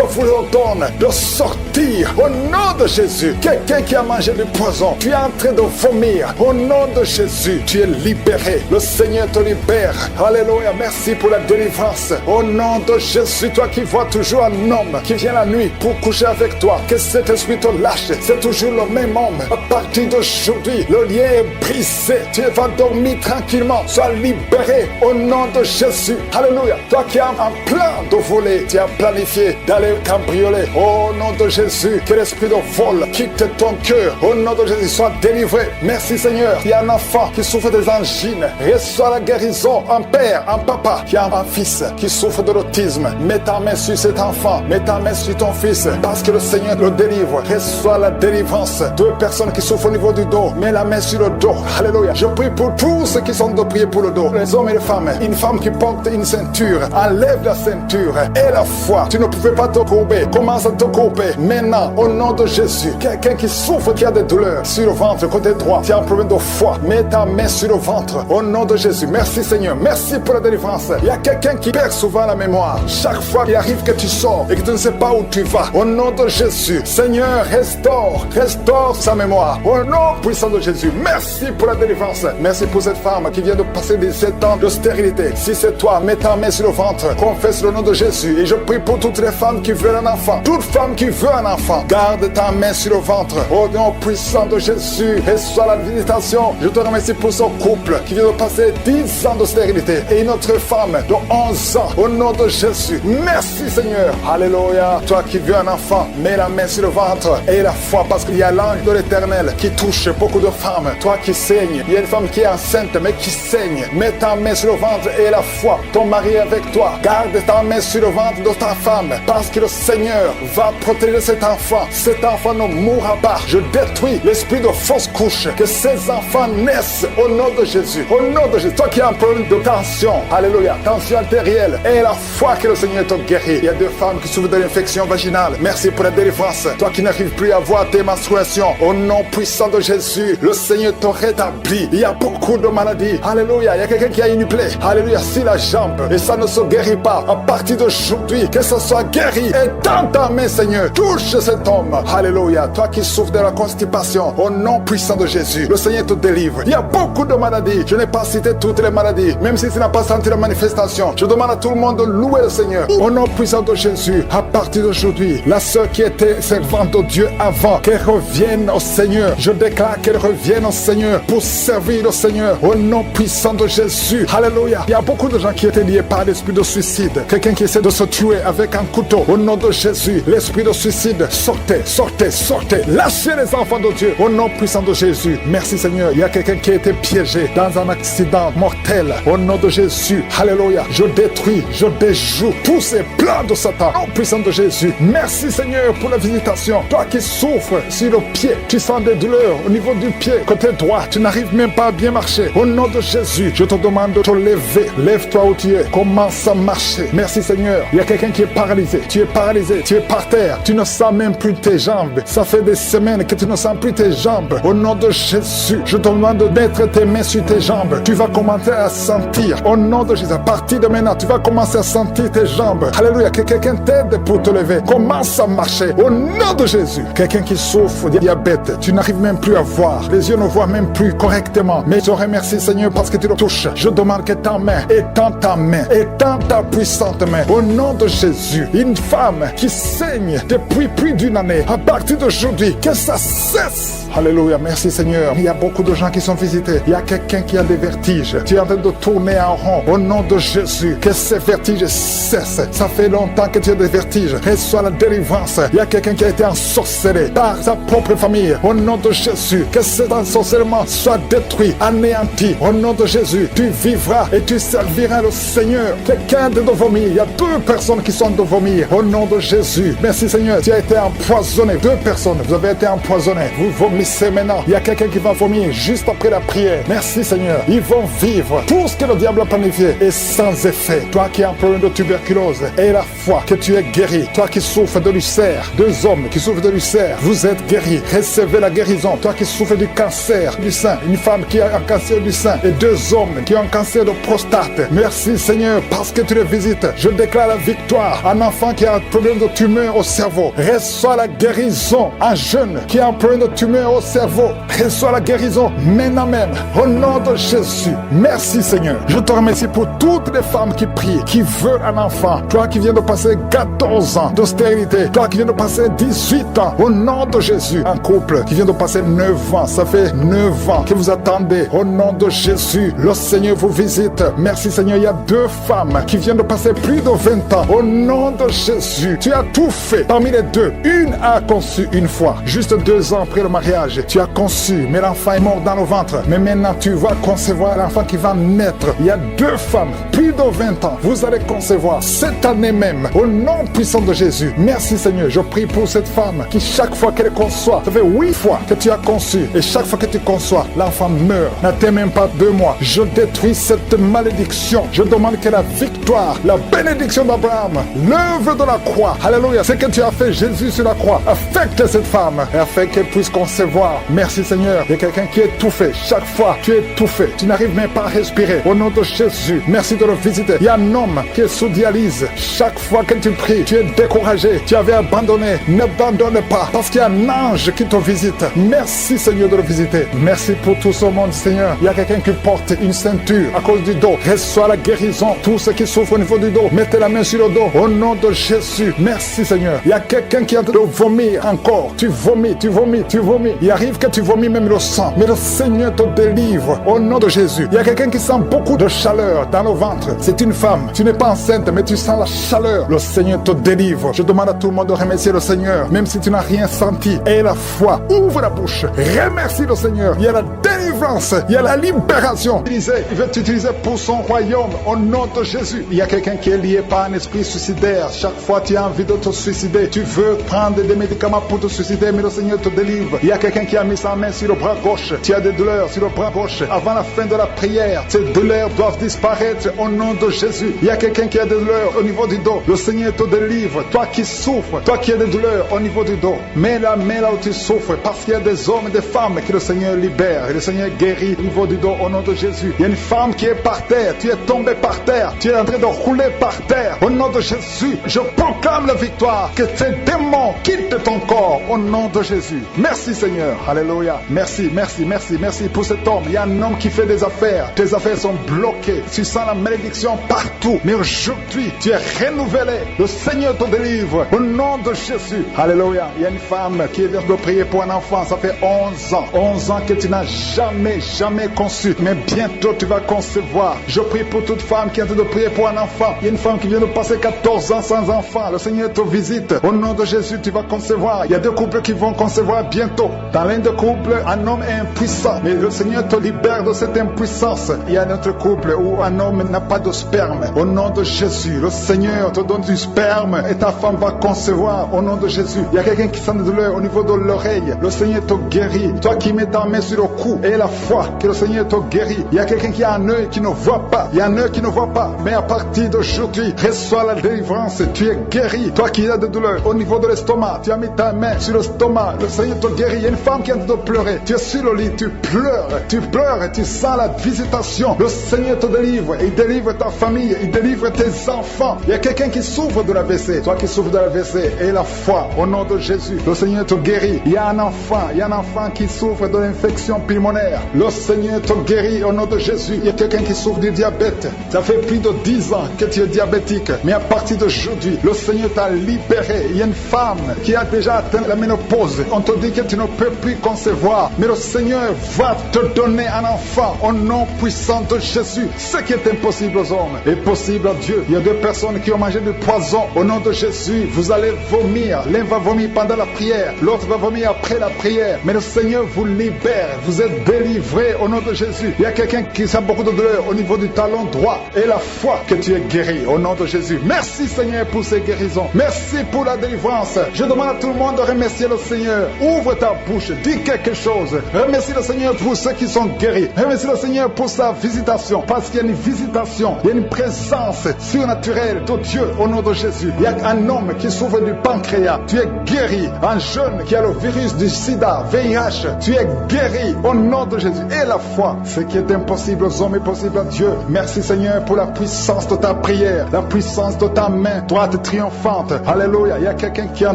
vous ordonne de sortir au nom de Jésus. Quelqu'un qui a mangé du poison, tu es en train de vomir, au nom de Jésus, tu es libéré. Le Seigneur te libère. Alléluia, merci pour la délivrance. Au nom de Jésus, toi qui vois toujours un homme qui vient la nuit pour coucher avec toi, que cet esprit te lâche. C'est toujours le même homme. À partir d'aujourd'hui, le lien est brisé. Tu vas dormir tranquillement. Sois libéré au nom de Jésus. Alléluia. Toi qui as un plan de voler, tu as planifié d'aller cambrioler. Au nom de Jésus, que l'esprit de vol quitte ton cœur. Au nom de Jésus, sois délivré. Merci Seigneur. Il y a un enfant qui souffre des angines. Reçois la guérison. Un père, un papa qui a un fils qui souffre de l'autisme. Mets ta main sur cet enfant. Mets ta main sur ton fils. Parce que le Seigneur le délivre. Reçois la délivrance. 2 personnes qui souffrent au niveau du dos. Mets la main sur le dos. Alléluia. Je prie pour tous ceux qui sont de prier pour le dos. Les hommes et les femmes. Une femme qui porte une ceinture. Enlève la ceinture. Et la foi. Tu ne pouvais pas te courber. Commence à te courber. Maintenant, au nom de Jésus. Quelqu'un qui souffre, qui a des douleurs sur le ventre, côté droit. Tu as un problème de foi. Mets ta main sur le ventre. Au nom de Jésus. Merci Seigneur. Merci pour la délivrance. Il y a quelqu'un qui perd souvent la mémoire. Chaque fois qu'il arrive que tu sors et que tu ne sais pas où tu vas. Au nom de Jésus. Seigneur, restaure sa mémoire. Au nom puissant de Jésus. Merci pour la délivrance. Merci pour cette femme qui vient de passer 17 ans de stérilité. Si c'est toi, mets ta main sur le ventre. Confesse le nom de Jésus. Et je prie pour toutes les femmes qui veulent un enfant. Toute femme qui veut un enfant. Garde ta main sur le ventre. Au nom puissant de Jésus. Reçois la visitation. Je te remercie pour ce couple qui vient de passer 10 ans de stérilité. Et une autre femme de 11 ans. Au nom de Jésus. Merci Seigneur. Alléluia. Toi qui veux un enfant, mets la main sur le ventre. Et la foi, parce qu'il y a l'ange de l'Éternel qui touche beaucoup de femmes. Toi qui saignes. Il y a une femme qui est enceinte mais qui saigne. Mets ta main sur le ventre et la foi. Ton mari est avec toi. Garde ta main sur le ventre de ta femme. Parce que le Seigneur va protéger cet enfant. Cet enfant ne mourra pas. Je détruis l'esprit de fausse couche. Que ces enfants naissent au nom de Jésus. Au nom de Jésus. Toi qui as un problème de tension. Alléluia. Tension artérielle. Et la foi que le Seigneur te guérit. Il y a 2 femmes qui souffrent de l'infection vaginale. Merci pour la délivrance. Toi qui n'arrives plus à voir tes menstruations. Au nom puissant de Jésus. Le Seigneur te rétablit. Il y a beaucoup de maladies. Alléluia. Il y a quelqu'un qui a une plaie. Alléluia. Si la jambe. Et ça ne se guérit pas. À partir d'aujourd'hui. Que ce soit guéri. Et dans ta main, Seigneur. Touche cet homme. Alléluia. Toi qui souffres de la constipation. Au nom puissant de Jésus. Le Seigneur te délivre. Il y a beaucoup de maladies. Je n'ai pas cité toutes les maladies. Même si tu n'as pas senti la manifestation. Je demande à tout le monde de louer le Seigneur. Au nom puissant de Jésus. À partir d'aujourd'hui. La sœur qui était servante de Dieu avant. Qu'elle revienne au Seigneur. Je déclare qu'elle revienne au Seigneur. Pour servir le Seigneur. Au nom puissant de Jésus. Alléluia. Il y a beaucoup de gens qui étaient liés par l'esprit de suicide. Quelqu'un qui essaie de se tuer avec un couteau. Au nom de Jésus. L'esprit de suicide. Sortez, sortez, sortez. Lâchez les enfants de Dieu. Au nom puissant de Jésus. Merci Seigneur. Il y a quelqu'un qui a été piégé dans un accident mortel. Au nom de Jésus. Alléluia. Je détruis, je déjoue tous ces plans de Satan. Au nom puissant de Jésus. Merci Seigneur pour la visitation. Toi qui souffres sur le pied. Tu sens des douleurs au niveau du pied. Côté droit. Tu n'arrives même pas à bien marcher. Au nom de Jésus. Je te demande de te lever. Lève-toi où tu es. Commence à marcher. Merci Seigneur. Il y a quelqu'un qui est paralysé. Tu es paralysé. Tu es par terre. Tu ne sens même plus tes jambes. Ça fait des semaines que tu ne sens plus tes jambes. Au nom de Jésus. Je te demande de mettre tes mains sur tes jambes. Tu vas commencer à sentir. Au nom de Jésus. À partir de maintenant, tu vas commencer à sentir tes jambes. Alléluia. Que quelqu'un t'aide pour te lever. Commence à marcher. Au nom de Jésus. Quelqu'un qui souffre de diabète. Tu n'arrives même plus à voir. Les yeux ne voient même plus correctement. Mais je remercie Seigneur parce que tu le touches. Je demande que ta main étends ta main. Étends ta puissante main. Au nom de Jésus. Une femme qui saigne depuis plus d'une année, à partir d'aujourd'hui, que ça cesse. Alléluia, merci Seigneur. Il y a beaucoup de gens qui sont visités. Il y a quelqu'un qui a des vertiges. Tu es en train de tourner en rond. Au nom de Jésus, que ces vertiges cessent. Ça fait longtemps que tu as des vertiges. Reçois la délivrance. Il y a quelqu'un qui a été ensorcelé par sa propre famille. Au nom de Jésus, que cet ensorcellement soit détruit, anéanti. Au nom de Jésus, tu vivras et tu serviras le Seigneur. Quelqu'un de vomir. Il y a 2 personnes qui sont de vomir. Au nom de Jésus, merci Seigneur. Tu as été empoisonné. 2 personnes, vous avez été empoisonnés. Vous vomissez maintenant. Il y a quelqu'un qui va vomir juste après la prière. Merci Seigneur. Ils vont vivre. Tout ce que le diable a planifié est sans effet. Toi qui es un problème de tuberculose, et la foi que tu es guéri. Toi qui souffres de l'ulcère, 2 hommes qui souffrent de l'ulcère, vous êtes guéris. Recevez la guérison. Toi qui souffres du cancer du sein, une femme qui a un cancer du sein et 2 hommes qui ont un cancer de prostate. Merci Seigneur parce que tu les visites. Je déclare la victoire. Un enfant qui a un problème de tumeur au cerveau, reçoit la guérison. Un jeune qui a un problème de tumeur au cerveau, reçoit la guérison maintenant même. Au nom de Jésus, merci Seigneur. Je te remercie pour toutes les femmes qui prient, qui veulent un enfant. Toi qui viens de passer 14 ans de stérilité, toi qui viens de passer 18 ans, au nom de Jésus. Un couple qui vient de passer 9 ans, ça fait 9 ans que vous attendez. Au nom de Jésus, le Seigneur vous visite. Merci Seigneur, il y a 2 femmes qui viennent de passer plus de 20 ans. Au nom de Jésus, tu as tout fait. Parmi les 2, une a conçu une fois, juste 2 ans après le mariage. Tu as conçu, mais l'enfant est mort dans le ventre. Mais maintenant, tu vas concevoir l'enfant qui va naître. Il y a 2 femmes, plus de 20 ans. Vous allez concevoir cette année même, au nom puissant de Jésus. Merci Seigneur, je prie pour cette femme qui chaque fois qu'elle conçoit, ça fait 8 fois que tu as conçu, et chaque fois que tu conçois, l'enfant meurt. N'attends même pas 2 mois. Je détruis cette malédiction. Je demande que la victoire, la bénédiction d'Abraham, l'œuvre de la croix, alléluia, ce que tu as fait Jésus sur la croix, affecte cette femme et afin qu'elle puisse concevoir. Merci Seigneur. Il y a quelqu'un qui est étouffé. Chaque fois, tu es étouffé. Tu n'arrives même pas à respirer. Au nom de Jésus, merci de le visiter. Il y a un homme qui est sous dialyse. Chaque fois que tu pries, tu es découragé. Tu avais abandonné. N'abandonne pas parce qu'il y a un ange qui te visite. Merci Seigneur de le visiter. Merci pour tout ce monde Seigneur. Il y a quelqu'un qui porte une ceinture à cause du dos. Reçois la guérison. Tous ceux qui souffrent au niveau du dos, mettez la main sur le dos. Au nom de Jésus. Merci Seigneur. Il y a quelqu'un qui est en train de vomir encore. Tu vomis, tu vomis, tu vomis. Il arrive que tu vomis même le sang. Mais le Seigneur te délivre. Au nom de Jésus. Il y a quelqu'un qui sent beaucoup de chaleur dans le ventre. C'est une femme. Tu n'es pas enceinte, mais tu sens la chaleur. Le Seigneur te délivre. Je demande à tout le monde de remercier le Seigneur. Même si tu n'as rien senti. Et la foi. Ouvre la bouche. Remercie le Seigneur. Il y a la délivrance. Il y a la libération. Il veut t'utiliser pour son royaume. Au nom de Jésus. Il y a quelqu'un qui est lié par un esprit suicidaire. Chaque fois tu as envie de te suicider. Tu veux prendre des médicaments pour te suicider, mais le Seigneur te délivre. Il y a quelqu'un qui a mis sa main sur le bras gauche. Tu as des douleurs sur le bras gauche. Avant la fin de la prière, ces douleurs doivent disparaître au nom de Jésus. Il y a quelqu'un qui a des douleurs au niveau du dos. Le Seigneur te délivre. Toi qui souffres, toi qui as des douleurs au niveau du dos, mets la main là où tu souffres, parce qu'il y a des hommes et des femmes que le Seigneur libère. Et le Seigneur guérit au niveau du dos au nom de Jésus. Il y a une femme qui est par terre. Tu es tombé par terre. Tu es en train de rouler par terre. Au nom de Jésus, je proclame la victoire. Que ces démons quittent ton corps au nom de Jésus. Merci Seigneur. Alléluia. Merci, merci, merci, merci pour cet homme. Il y a un homme qui fait des affaires. Tes affaires sont bloquées. Tu sens la malédiction partout. Mais aujourd'hui, tu es renouvelé. Le Seigneur te délivre au nom de Jésus. Alléluia. Il y a une femme qui vient de prier pour un enfant. Ça fait 11 ans. 11 ans que tu n'as jamais conçu. Mais bientôt tu vas concevoir. Je prie pour toute femme qui est en train de prier pour un enfant. Il y a une femme qui vient de passer 14 ans sans enfant. Le Seigneur te visite. Au nom de Jésus, tu vas concevoir. Il y a 2 couples qui vont concevoir bientôt. Dans l'un des couples, un homme est impuissant. Mais le Seigneur te libère de cette impuissance. Il y a un autre couple où un homme n'a pas de sperme. Au nom de Jésus, le Seigneur te donne du sperme et ta femme va concevoir. Au nom de Jésus. Il y a quelqu'un qui sent de douleur au niveau de l'oreille. Le Seigneur te guérit. Toi qui mets ta main sur le cou et la foi que le Seigneur te guérit. Il y a quelqu'un qui a un œil qui ne voit pas. Il y a un œil qui ne voit pas. Mais à partir d'aujourd'hui, reçois la délivrance. Tu es guéri. Toi qui as de douleur au niveau de l'estomac, tu as mis ta main sur l'estomac. Le Seigneur te guérit. Il y a une femme qui est en train de pleurer. Tu es sur le lit, tu pleures et tu sens la visitation. Le Seigneur te délivre. Il délivre ta famille. Il délivre tes enfants. Il y a quelqu'un qui souffre de l'AVC. Toi qui souffres de l'AVC et la foi au nom de Jésus. Le Seigneur te guérit. Il y a un enfant qui souffre de l'infection pulmonaire. Le Seigneur te guérit au nom de Jésus. Il y a quelqu'un qui souffre du diabète. Ça fait plus de 10 ans que tu es diabétique. Mais à partir d'aujourd'hui, le Seigneur Dieu t'a libéré. Il y a une femme qui a déjà atteint la ménopause. On te dit que tu ne peux plus concevoir. Mais le Seigneur va te donner un enfant au nom puissant de Jésus. Ce qui est impossible aux hommes est possible à Dieu. Il y a 2 personnes qui ont mangé du poison. Au nom de Jésus, vous allez vomir. L'un va vomir pendant la prière. L'autre va vomir après la prière. Mais le Seigneur vous libère. Vous êtes délivrés au nom de Jésus. Il y a quelqu'un qui a beaucoup de douleur au niveau du talon droit. Et la foi que tu es guéri au nom de Jésus. Merci Seigneur pour ces guérisons. Merci pour la délivrance. Je demande à tout le monde de remercier le Seigneur. Ouvre ta bouche. Dis quelque chose. Remercie le Seigneur pour ceux qui sont guéris. Remercie le Seigneur pour sa visitation. Parce qu'il y a une visitation. Il y a une présence surnaturelle de Dieu au nom de Jésus. Il y a un homme qui souffre du pancréas. Tu es guéri. Un jeune qui a le virus du sida, VIH. Tu es guéri au nom de Jésus. Et la foi, ce qui est impossible aux hommes est possible à Dieu. Merci Seigneur pour la puissance de ta prière, la puissance de ta main droite triomphante. Alléluia. Il y a quelqu'un qui a un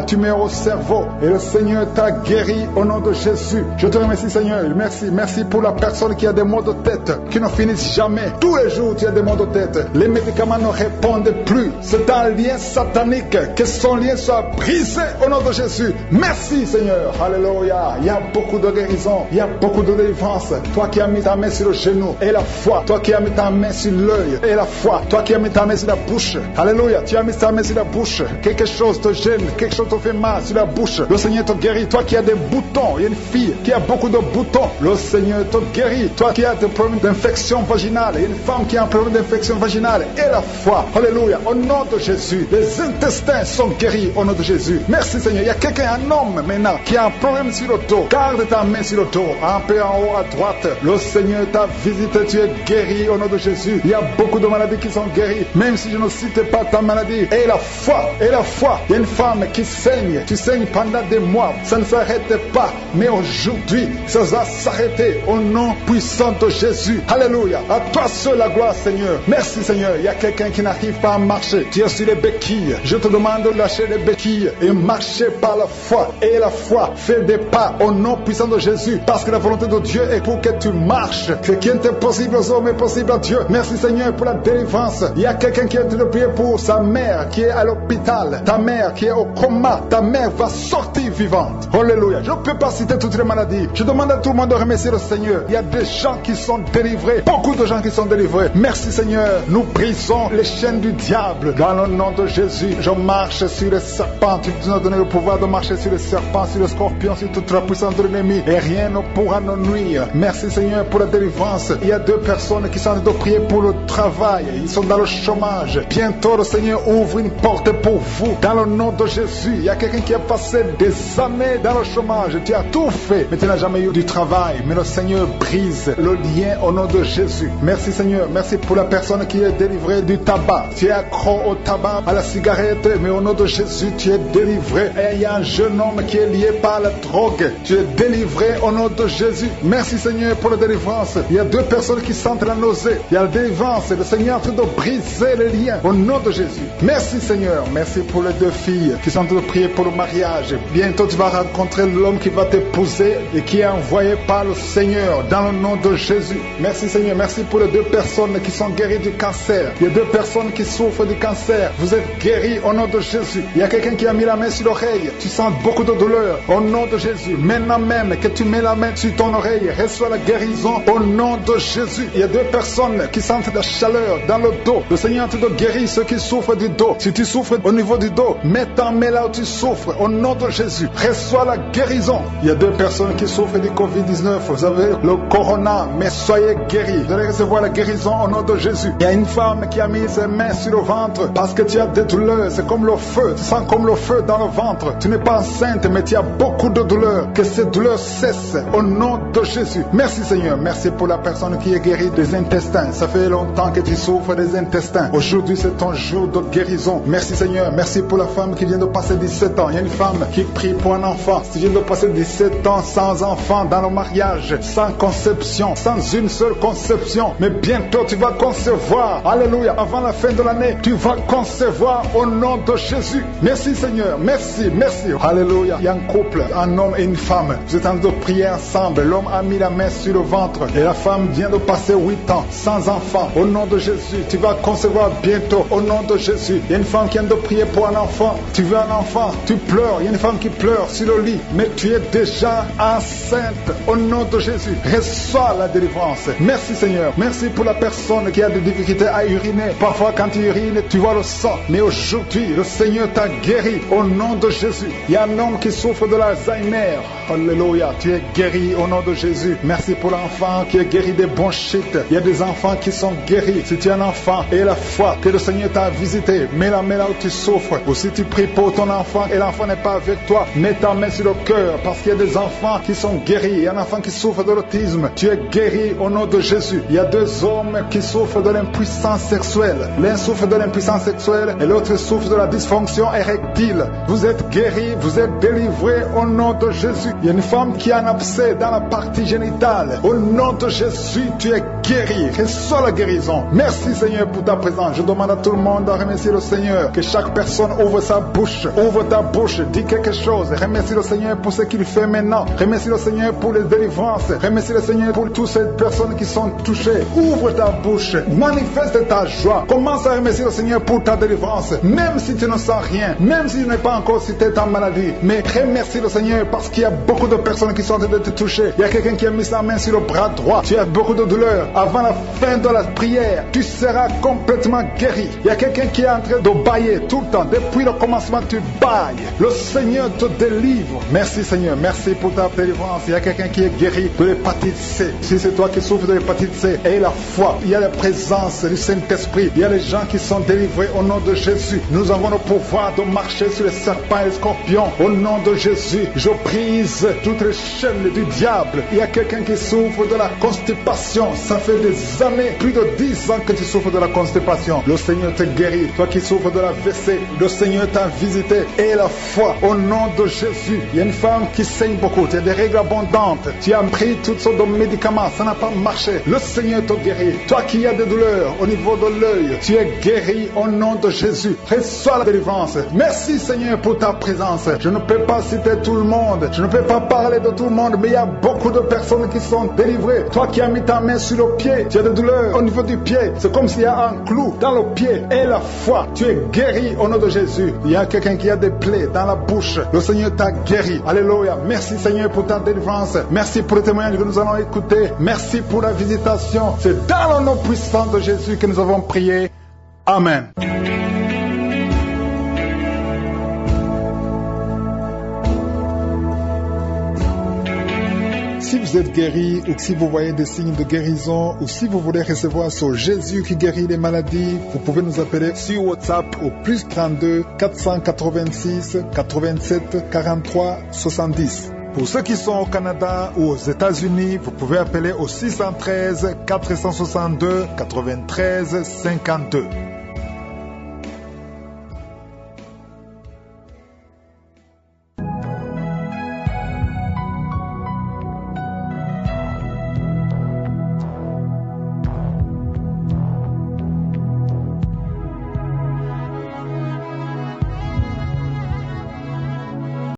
tumeur au cerveau et le Seigneur t'a guéri au nom de Jésus. Je te remercie Seigneur. Merci pour la personne qui a des maux de tête qui ne finissent jamais. Tous les jours tu as des maux de tête. Les médicaments ne répondent plus. C'est un lien satanique. Que son lien soit brisé au nom de Jésus. Merci Seigneur. Alléluia. Il y a beaucoup de guérison. Il y a beaucoup de délivrance. Toi qui as mis ta main sur le genou et la foi. Toi qui as mis ta main sur l'œil et la foi. Toi qui as mis ta main sur la bouche. Alléluia. Tu as mis ta main sur la bouche. Quelque chose te gêne. Quelque chose te fait mal sur la bouche. Le Seigneur te guérit. Toi qui as des boutons. Il y a une fille qui a beaucoup de boutons. Le Seigneur te guérit. Toi qui as des problèmes d'infection vaginale. Il y a une femme qui a un problème d'infection vaginale. Et la foi. Alléluia. Au nom de Jésus. Les intestins sont guéris au nom de Jésus. Merci Seigneur. Il y a quelqu'un, un homme maintenant, qui a un problème sur le dos. Garde ta main sur le dos. Un peu en haut à droite. Le Seigneur t'a visité. Tu es guéri au nom de Jésus. Il y a beaucoup de maladies qui sont guéries. Même si je ne cite pas ta maladie. Et la foi. Et la foi. Il y a une femme qui saigne. Tu saignes pendant des mois. Ça ne s'arrête pas. Mais aujourd'hui, ça va s'arrêter au nom puissant de Jésus. Alléluia. À toi seul la gloire Seigneur. Merci Seigneur. Il y a quelqu'un qui n'arrive pas à marcher. Tu es sur les béquilles. Je te demande de lâcher les béquilles et marcher par la foi. Et la foi fait des pas au nom puissant de Jésus. Parce que la volonté de Dieu est pour que tu marches. Ce qui est impossible aux hommes est possible à Dieu. Merci Seigneur pour la délivrance. Il y a quelqu'un qui est en train de prier pour sa mère qui est à l'hôpital. Ta mère qui est au coma. Ta mère va sortir vivante. Alléluia. Je ne peux pas citer toutes les maladies. Je demande à tout le monde de remercier le Seigneur. Il y a des gens qui sont délivrés. Beaucoup de gens qui sont délivrés. Merci Seigneur. Nous brisons les chaînes du diable. Dans le nom de Jésus, je marche sur les serpents. Tu nous as donné le pouvoir de marcher sur les serpents, sur les scorpions, sur toute la puissance de l'ennemi. Et rien ne pourra nous nuire. Merci Seigneur pour la délivrance. Il y a 2 personnes qui sont en train de prier pour le travail. Ils sont dans le chômage. Bientôt le Seigneur ouvre une porte pour vous. Dans le nom de Jésus. Il y a quelqu'un qui a passé des années dans le chômage. Tu as tout fait, mais tu n'as jamais eu du travail. Mais le Seigneur brise le lien au nom de Jésus. Merci Seigneur. Merci pour la personne qui est délivrée du tabac. Tu es accro au tabac, à la cigarette, mais au nom de Jésus, tu es délivré. Et il y a un jeune homme qui est lié par la drogue. Tu es délivré au nom de Jésus. Merci Seigneur pour la délivrance. Il y a 2 personnes qui sentent la nausée. Il y a la délivrance. Le Seigneur est en train de briser les liens au nom de Jésus. Merci Seigneur. Merci pour les 2 filles qui sont en train de prier pour le mariage. Bientôt tu vas rencontrer l'homme qui va t'épouser et qui est envoyé par le Seigneur dans le nom de Jésus. Merci Seigneur. Merci pour les 2 personnes qui sont guéries du cancer. Il y a 2 personnes qui souffrent du cancer. Vous êtes guéris au nom de Jésus. Il y a quelqu'un qui a mis la main sur l'oreille. Tu sens beaucoup de douleur au nom de Jésus. Maintenant même que tu mets la main sur ton oreille, reçois la guérison au nom de Jésus. Il y a 2 personnes qui sentent la chaleur dans le dos. Le Seigneur te guérit ceux qui souffrent du dos. Si tu souffres au niveau du dos, mets ta main là où tu souffres au nom de Jésus. Reçois la guérison. Il y a 2 personnes qui souffrent du Covid-19. Vous avez le corona, mais soyez guéris. Vous allez recevoir la guérison au nom de Jésus. Il y a une femme qui a mis ses mains sur le ventre parce que tu as des douleurs. C'est comme le feu. Tu sens comme le feu dans le ventre. Tu n'es pas enceinte, mais tu as beaucoup de douleurs. Que ces douleurs cessent au nom de Jésus. Merci Seigneur. Merci pour la personne qui est guérie des intestins. Ça fait longtemps que tu souffres des intestins. Aujourd'hui, c'est ton jour de guérison. Merci Seigneur. Merci pour la femme qui vient de passer 17 ans. Il y a une femme qui prie pour un enfant. Tu viens de passer 17 ans sans enfant dans le mariage, sans conception, sans une seule conception. Mais bientôt, tu vas concevoir. Alléluia. Avant la fin de l'année, tu vas concevoir au nom de Jésus. Merci Seigneur. Merci. Merci. Alléluia. Il y a un couple, un homme et une femme. Vous êtes en train de prier ensemble. L'homme a mis la main sur le ventre et la femme vient de passer 8 ans sans enfant. Au nom de Jésus, tu vas concevoir bientôt. Au nom de Jésus, il y a une femme qui vient de prier pour un enfant. Tu veux un enfant, tu pleures. Il y a une femme qui pleure sur le lit, mais tu es déjà enceinte. Au nom de Jésus, reçois la délivrance. Merci Seigneur. Merci pour la personne qui a des difficultés à uriner. Parfois quand tu urines, tu vois le sang. Mais aujourd'hui, le Seigneur t'a guéri. Au nom de Jésus. Il y a un homme qui souffre de l'Alzheimer. Alléluia. Tu es guéri au nom de Jésus. Merci pour l'enfant qui est guéri des bronchites. Il y a des enfants qui sont guéris. Si tu es un enfant et la foi que le Seigneur t'a visité, mets-la main là où tu souffres. Ou si tu pries pour ton enfant et l'enfant n'est pas avec toi, mets ta main sur le cœur parce qu'il y a des enfants qui sont guéris. Il y a un enfant qui souffre de l'autisme. Tu es guéri au nom de Jésus. Il y a 2 hommes qui souffrent de l'impuissance sexuelle. L'un souffre de l'impuissance sexuelle et l'autre souffre de la dysfonction érectile. Vous êtes guéris, vous êtes délivrés au nom de Jésus. Il y a une femme qui a un abcès dans la partie génitale. Au nom de Jésus, tu es guéri. Reçois la guérison. Merci Seigneur pour ta présence. Je demande à tout le monde de remercier le Seigneur. Que chaque personne ouvre sa bouche. Ouvre ta bouche. Dis quelque chose. Remercie le Seigneur pour ce qu'il fait maintenant. Remercie le Seigneur pour les délivrances. Remercie le Seigneur pour toutes ces personnes qui sont touchées. Ouvre ta bouche. Manifeste ta joie. Commence à remercier le Seigneur pour ta délivrance. Même si tu ne sens rien. Même si tu n'es pas encore cité ta maladie. Mais remercie le Seigneur parce qu'il y a beaucoup de personnes qui sont en train de te toucher. Il y a quelqu'un qui a mis sa main sur le bras droit. Tu as beaucoup de douleur. Avant la fin de la prière, tu seras complètement guéri. Il y a quelqu'un qui est en train de bailler tout le temps. Depuis le commencement, tu bailles. Le Seigneur te délivre. Merci Seigneur. Merci pour ta délivrance. Il y a quelqu'un qui est guéri de l'hépatite C. Si c'est toi qui souffres de l'hépatite C, aie la foi. Il y a la présence du Saint-Esprit. Il y a les gens qui sont délivrés au nom de Jésus. Nous avons le pouvoir de marcher sur les serpents et les scorpions. Au nom de Jésus, je brise toutes les chaînes du diable. Il y a quelqu'un qui souffre de la constipation. Ça fait des années, plus de 10 ans que tu souffres de la constipation. Le Seigneur te guérit. Toi qui souffres de la WC, le Seigneur t'a visité. Et la foi, au nom de Jésus. Il y a une femme qui saigne beaucoup. Tu as des règles abondantes. Tu as pris toutes sortes de médicaments. Ça n'a pas marché. Le Seigneur te guérit. Toi qui as des douleurs au niveau de l'œil, tu es guéri au nom de Jésus. Reçois la délivrance. Merci Seigneur pour ta présence. Je ne peux pas citer tout le monde. Je ne peux pas parler de tout le monde, mais il y a beaucoup de personnes qui sont délivrées. Toi qui as mis ta main sur le pied, tu as des douleurs au niveau du pied. C'est comme s'il y a un clou dans le pied. Et la foi, tu es guéri au nom de Jésus. Il y a quelqu'un qui a des plaies dans la bouche. Le Seigneur t'a guéri. Alléluia. Merci Seigneur pour ta délivrance. Merci pour le témoignage que nous allons écouter. Merci pour la visitation. C'est dans le nom puissant de Jésus que nous avons prié. Amen. Si vous êtes guéri ou si vous voyez des signes de guérison ou si vous voulez recevoir sur Jésus qui guérit les maladies, vous pouvez nous appeler sur WhatsApp au plus 32 486 87 43 70. Pour ceux qui sont au Canada ou aux États-Unis, vous pouvez appeler au 613 462 93 52.